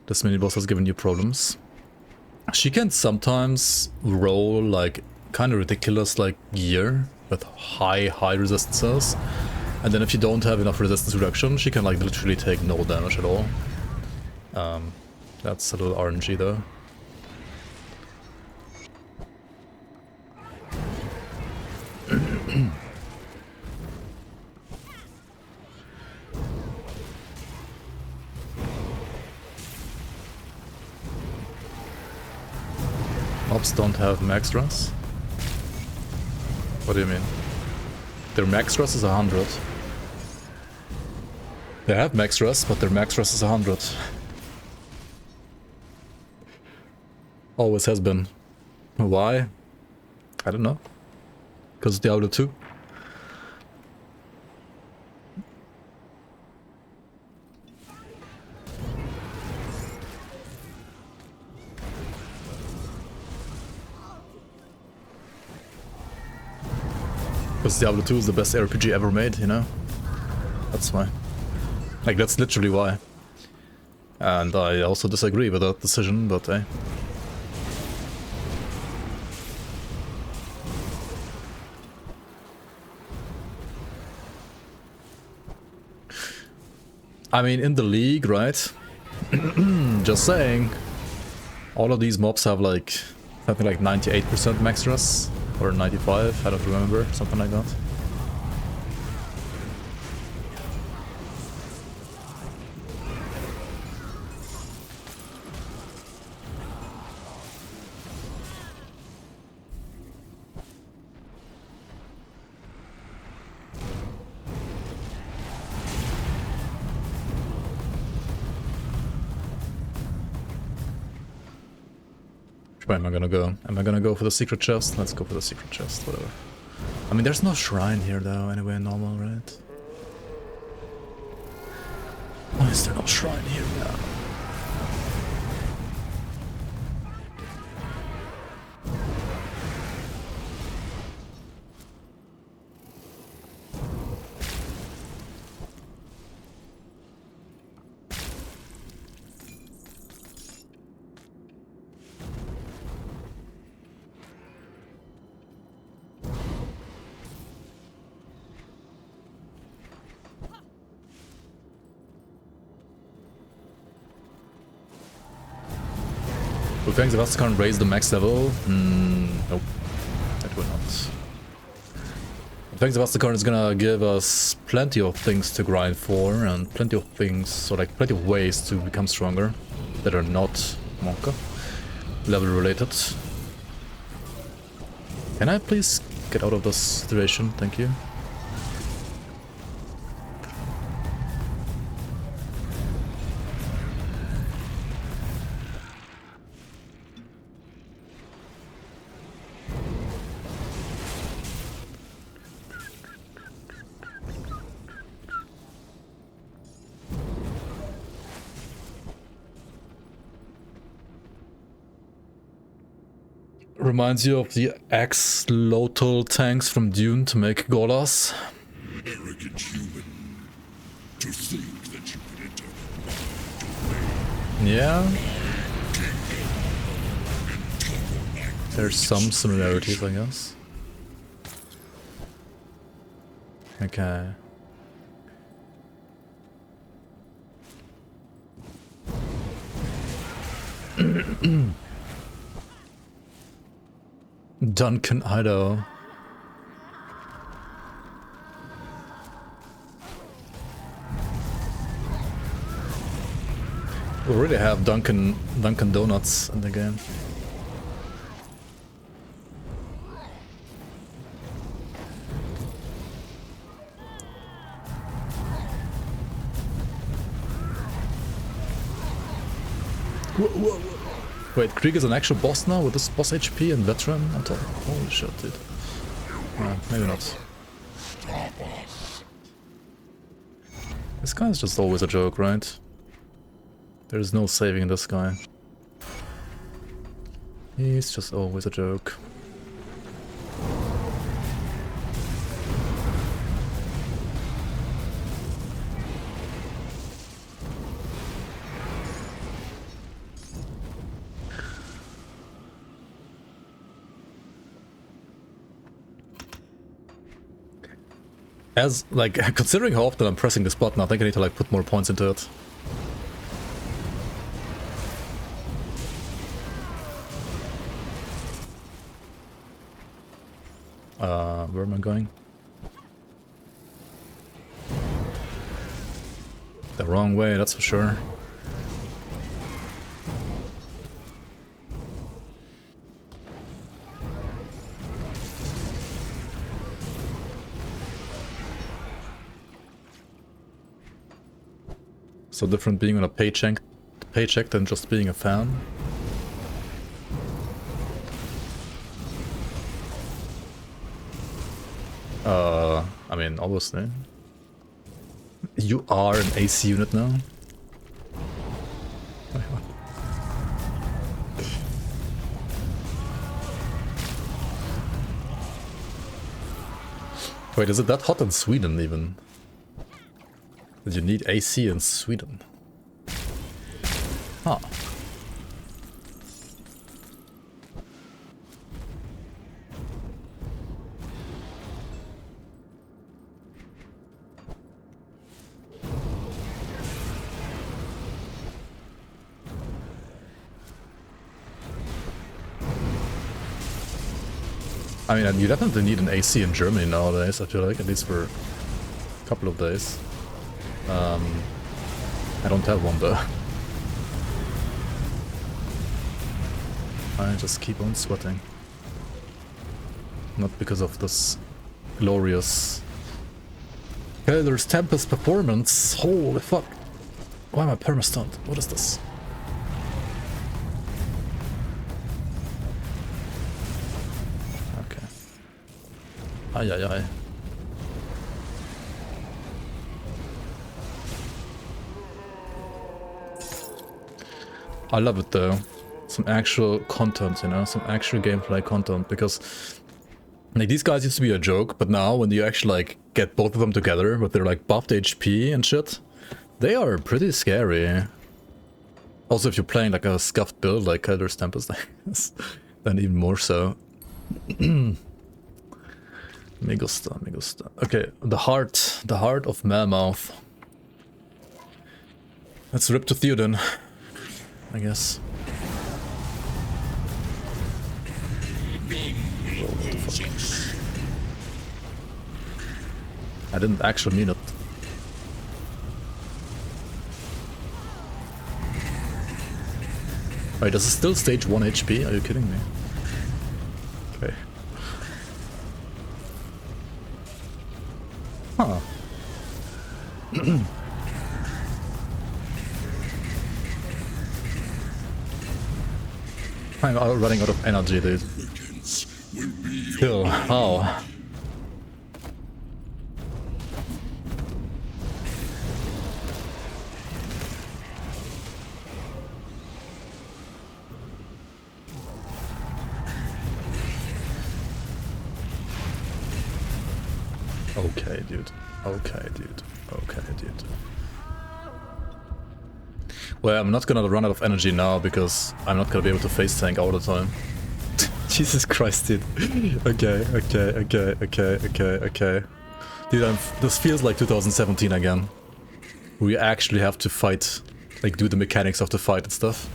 This mini boss has given you problems. She can sometimes roll like kind of ridiculous like gear with high resistances. And then if you don't have enough resistance reduction, she can like literally take no damage at all. That's a little RNG though. Mobs don't have max stress? What do you mean? Their max stress is 100. They have max stress, but their max stress is 100. Always has been. Why? I don't know. Because Diablo 2. Because Diablo 2 is the best RPG ever made, you know? That's why. Like, that's literally why. And I also disagree with that decision, but hey. I mean, in the league, right? Just saying. All of these mobs have like something like 98% max stress. Or 95, I don't remember, something like that. Where am I gonna go? Am I gonna go for the secret chest? Let's go for the secret chest, whatever. I mean, there's no shrine here though, anyway, normal, right? Why is there no shrine here now? Will Fangs of Astrakan raise the max level? Nope. It will not. Fangs of Astrakan is gonna give us plenty of things to grind for, and plenty of things, so like plenty of ways to become stronger that are not Monka level related. Can I please get out of this situation? Thank you. Reminds you of the axolotl tanks from Dune to make Golas. Arrogant human. To think that you could enter. Yeah. There's some similarities, I guess. Okay. Duncan Idaho. We already have Dunkin' Donuts in the game. Whoa. Wait, Krieg is an actual boss now with this boss HP and veteran on top? Holy shit, dude. Maybe not. This guy is just always a joke, right? There's no saving this guy. He's just always a joke. As, like, considering how often I'm pressing this button, I think I need to, like, put more points into it. Where am I going? The wrong way, that's for sure. So different being on a paycheck than just being a fan. I mean, obviously. You are an AC unit now? Wait, is it that hot in Sweden even? That you need AC in Sweden? Huh. I mean, you definitely need an AC in Germany nowadays, I feel like, at least for a couple of days. I don't have one though. I just keep on sweating. Not because of this glorious Callidor's Tempest performance. Holy fuck. Why am I perma-stunned? What is this? Okay. Ay. I love it though. Some actual content, you know, some actual gameplay content, because like these guys used to be a joke, but now when you actually like get both of them together with their like buffed HP and shit, they are pretty scary. Also, if you're playing like a scuffed build like Callidor's Tempest, then even more so. Me gusta. Okay, the heart of Mammoth. Let's rip to Theoden, I guess. Whoa, what the fuck? I didn't actually mean it. Wait, does it still stage 1 HP? Are you kidding me? Okay. Huh. I'm running out of energy, dude. Still, how? Okay, dude. Okay, dude. Okay, dude. Well, I'm not gonna run out of energy now because I'm not gonna be able to face tank all the time. Jesus Christ, dude. Okay, okay, okay, okay, okay, okay. Dude, this feels like 2017 again. We actually have to fight, like do the mechanics of the fight and stuff.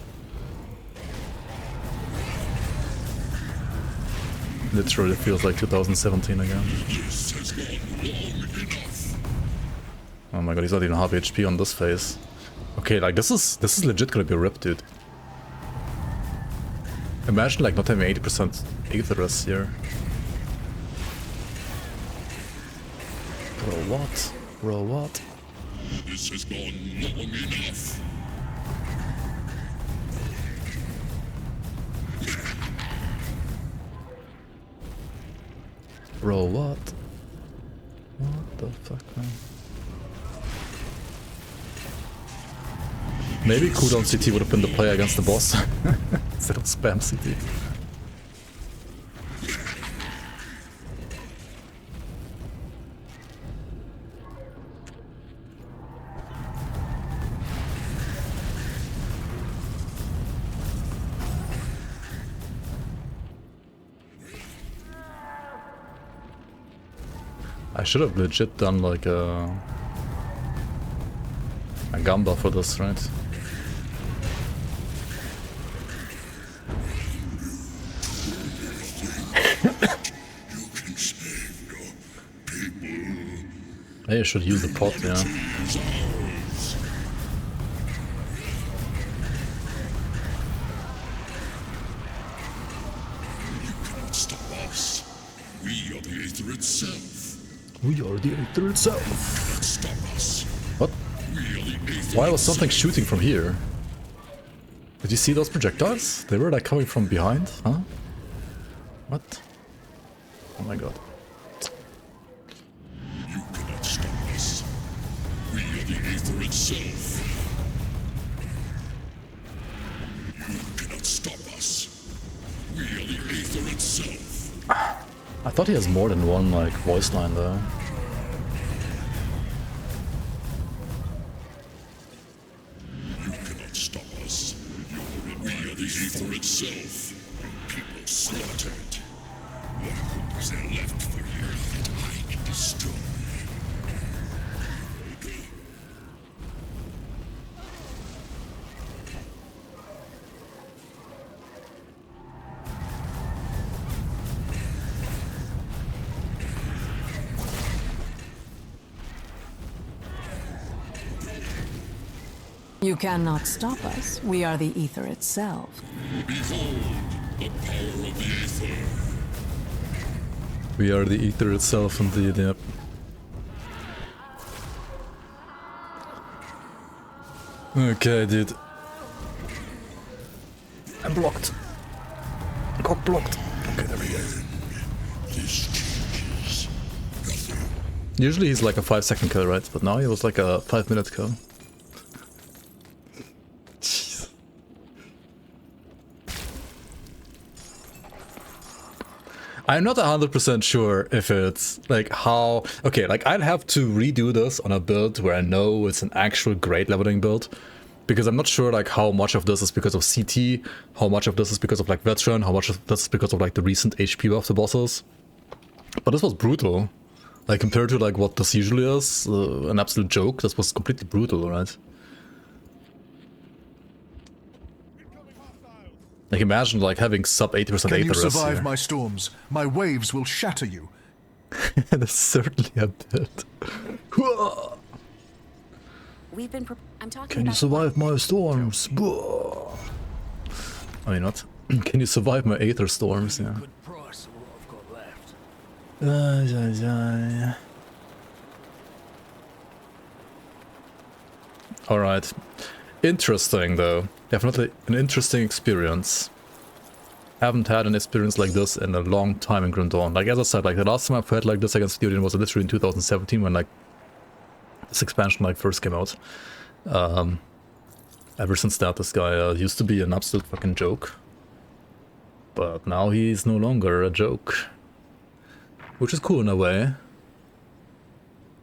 Literally feels like 2017 again. Oh my god, he's not even half HP on this phase. Okay, like this is legit gonna be a rip, dude. Imagine like not having 80% Aetherus here. Bro, what? Bro, what? This has gone long enough. Bro, what? What the fuck, man? Maybe cooldown CT would have been the play against the boss instead of spam CT. I should have legit done like a Gamba for this, right? Maybe I should use the pot, yeah. Stop us. We are the Aether itself. We are the Aether itself. Stop us. What? We are the Aether. Why was something shooting from here? Did you see those projectiles? They were like coming from behind, huh? What? Oh my god. You cannot stop us. We are the Aether itself. You cannot stop us. We are the Aether itself. I thought he has more than one like voice line though. You cannot stop us. We are the Aether itself. People slaughtered. What is there left for you that I can destroy? You cannot stop us. We are the ether itself. Behold the power of the Aether. We are the Ether itself indeed, yep. Okay, dude. I'm blocked. Got blocked. Okay, there we go. This changes nothing. Usually he's like a 5-second kill, right? But now he was like a 5-minute kill. Jeez. I'm not 100% sure if it's like how... Okay, like I'd have to redo this on a build where I know it's an actual great leveling build. Because I'm not sure like how much of this is because of CT, how much of this is because of like veteran, how much of this is because of like the recent HP buff the bosses. But this was brutal. Like compared to like what this usually is, an absolute joke. This was completely brutal, right? Like imagine like having sub 80% Aether. Can you survive my storms? My waves will shatter you. That's certainly a bit. We've been. I'm talking. Can you survive my storms? I mean, what? Can you survive my Aether storms? Yeah. Good price for what I've got left. Alright. Interesting though. Definitely an interesting experience. Haven't had an experience like this in a long time in Grim Dawn. Like as I said, like the last time I played like this against Theoden was literally in 2017 when like this expansion like first came out. Ever since that, this guy used to be an absolute fucking joke. But now he's no longer a joke. Which is cool in a way.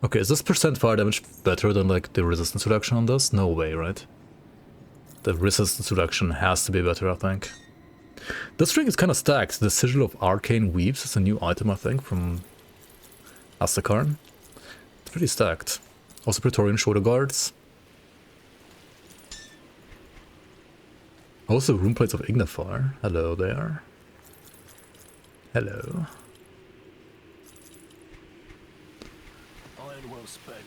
Okay, is this percent fire damage better than like the resistance reduction on this? No way, right? The resistance reduction has to be better, I think. This ring is kind of stacked. The Sigil of Arcane Weaves is a new item, I think, from Astakarn. It's pretty stacked. Also Praetorian Shoulder Guards. Also Rune Plates of Ignifier. Hello there. Hello. Iron well spent.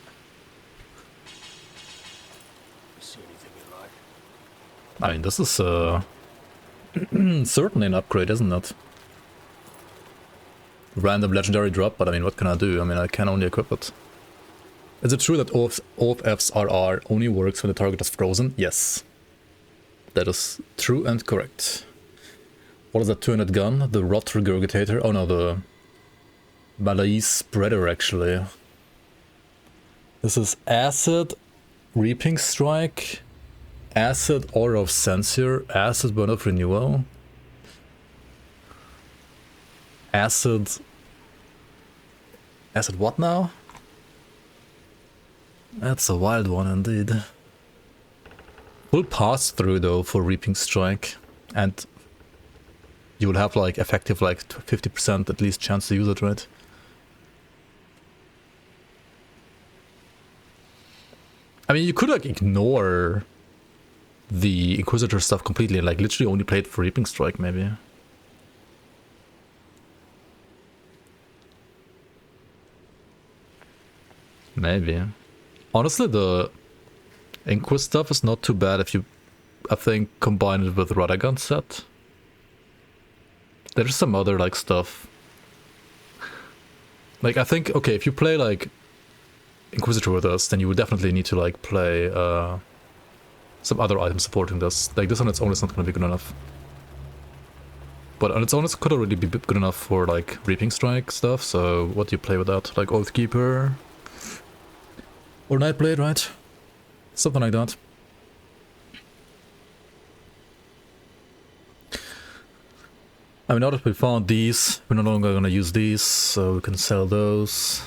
See anything you like? I mean, this is certainly an upgrade, isn't it? Random legendary drop, but I mean, what can I do? I mean, I can only equip it. Is it true that all of FSRR only works when the target is frozen? Yes. That is true and correct. What is that 200 gun? The Rot Regurgitator? Oh no, the Malaise Spreader, actually. This is Acid, Reaping Strike, Acid, Aura of Censure, Acid, Burn of Renewal, Acid... Acid what now? That's a wild one indeed. Full pass through though for Reaping Strike, and you will have like effective like 50% at least chance to use it, right? I mean, you could like ignore the Inquisitor stuff completely and like literally only play it for Reaping Strike maybe. Maybe. Honestly, the Inquis stuff is not too bad if you, I think, combine it with Radagon set. There's some other like stuff. Like I think, okay, if you play like Inquisitor with us, then you would definitely need to like play some other items supporting this. Like this on its own is not going to be good enough. But on its own it could already be good enough for like Reaping Strike stuff, so what do you play with that? Like Oathkeeper? Or Nightblade, right? Something like that. I mean, now that we found these, we're no longer gonna use these, so we can sell those.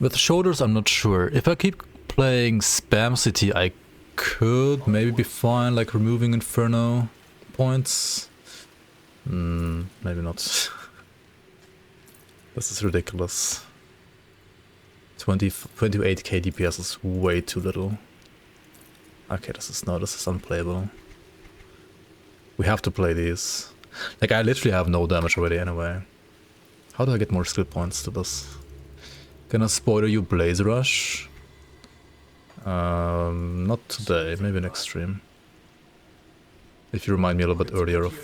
With shoulders, I'm not sure. If I keep playing Spam City, I could maybe be fine, like removing Inferno points. Maybe not. This is ridiculous. 28k DPS is way too little. Okay, this is unplayable. We have to play these. Like, I literally have no damage already anyway. How do I get more skill points to this? Can I spoiler you Blaze Rush? Not today, maybe next stream. If you remind me a little bit earlier of...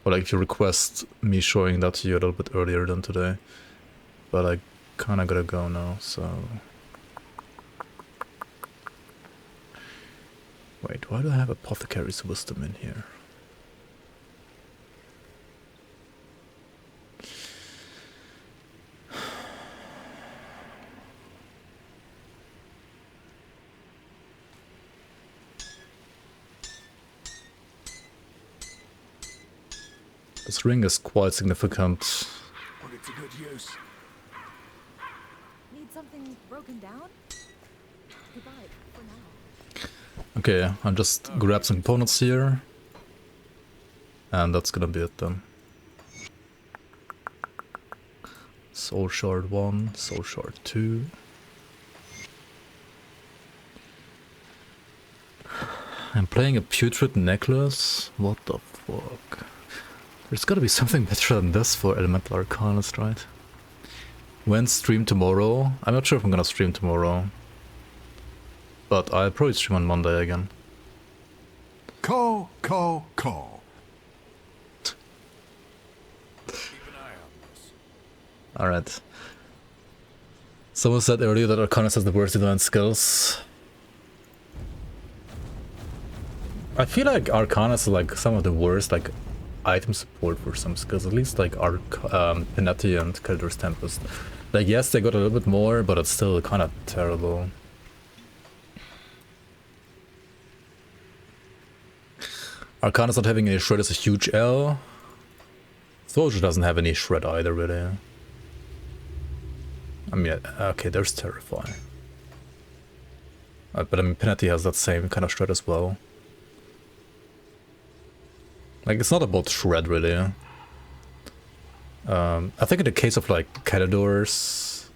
Or like if you request me showing that to you a little bit earlier than today. But I kinda gotta go now, so... Wait, why do I have Apothecary's Wisdom in here? This ring is quite significant. Put it to good use. Need something broken down? Goodbye for now. Okay, I'll just grab some components here. And that's gonna be it then. Soul Shard 1, Soul Shard 2. I'm playing a Putrid Necklace? What the fuck? There's gotta be something better than this for Elemental Arcanist, right? When stream tomorrow? I'm not sure if I'm gonna stream tomorrow. But I'll probably stream on Monday again. Call. Alright. Someone said earlier that Arcanist has the worst advanced skills. I feel like Arcanist is like some of the worst like item support for some skills, at least like Penetti and Callidor's Tempest. Like yes, they got a little bit more, but it's still kind of terrible. Arcanist not having a shred is a huge L. Soldier doesn't have any shred either, really. I mean, okay, there's Terrify. But I mean, Penalty has that same kind of shred as well. Like, it's not about shred, really. I think in the case of, like, Callidors,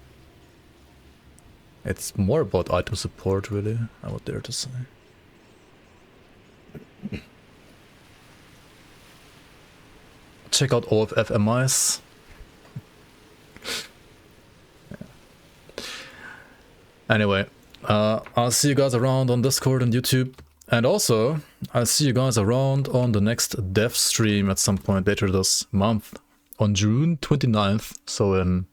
it's more about item support, really, I would dare to say. Check out all of FMIs. Anyway, I'll see you guys around on Discord and YouTube. And also, I'll see you guys around on the next dev stream at some point later this month. On June 29th, so in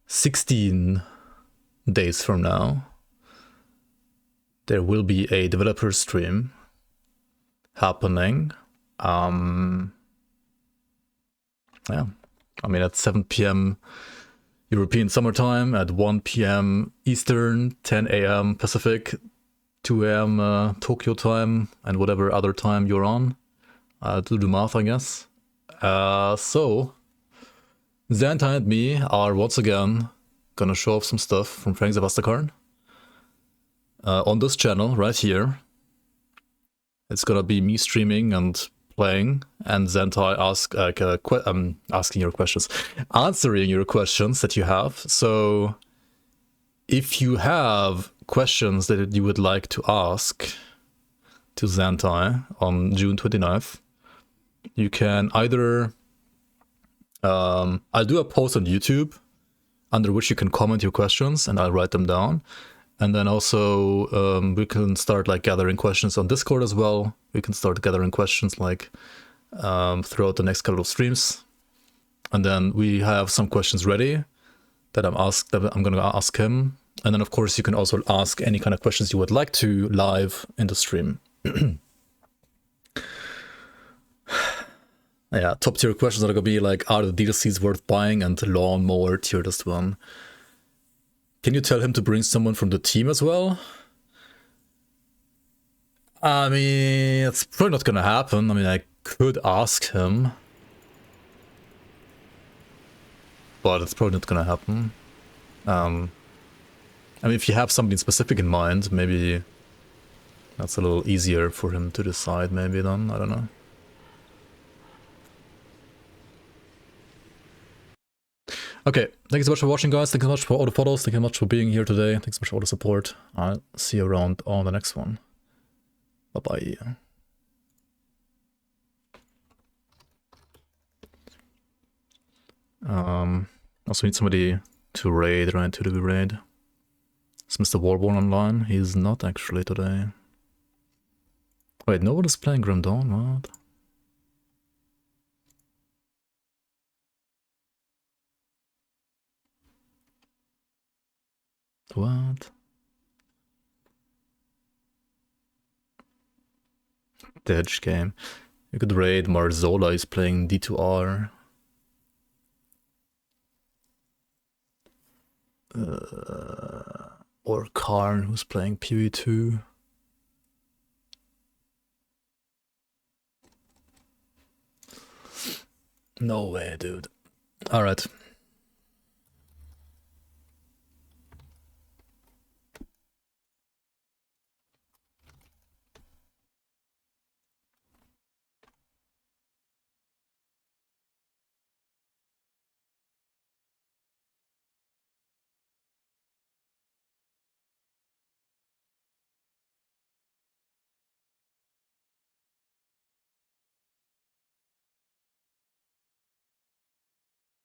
16 days from now, there will be a developer stream happening. Yeah, I mean at 7 PM European summertime, at 1 PM Eastern, 10 AM Pacific, 2 AM Tokyo time, and whatever other time you're on. Do the math, I guess. So, Xanta and me are once again gonna show off some stuff from Frank Sebastian on this channel right here. It's gonna be me streaming and playing, and Xanta asking your questions, answering your questions that you have. So, if you have questions that you would like to ask to Xanta on June 29th, you can either I'll do a post on YouTube under which you can comment your questions and I'll write them down. And then also we can start like gathering questions on Discord as well. We can start gathering questions like throughout the next couple of streams. And then we have some questions ready that I'm gonna ask him. And then of course you can also ask any kind of questions you would like to live in the stream. Yeah, top tier questions are gonna be like, are the DLCs worth buying, and Lawnmower tier list 1. Can you tell him to bring someone from the team as well? I mean, it's probably not gonna happen. I mean, I could ask him, but it's probably not gonna happen. I mean, if you have something specific in mind, maybe that's a little easier for him to decide, maybe then, I don't know. Okay, thank you so much for watching, guys. Thank you so much for all the follows. Thank you so much for being here today. Thanks so much for all the support. I'll see you around on the next one. Bye-bye. Also need somebody to raid, right? To do the raid. Is Mr. Warborn online? He's not actually today. Wait, no one is playing Grim Dawn? What? What? Dead game. You could raid Marzola is playing D2R. Or Karn who's playing PV2. No way, dude. Alright.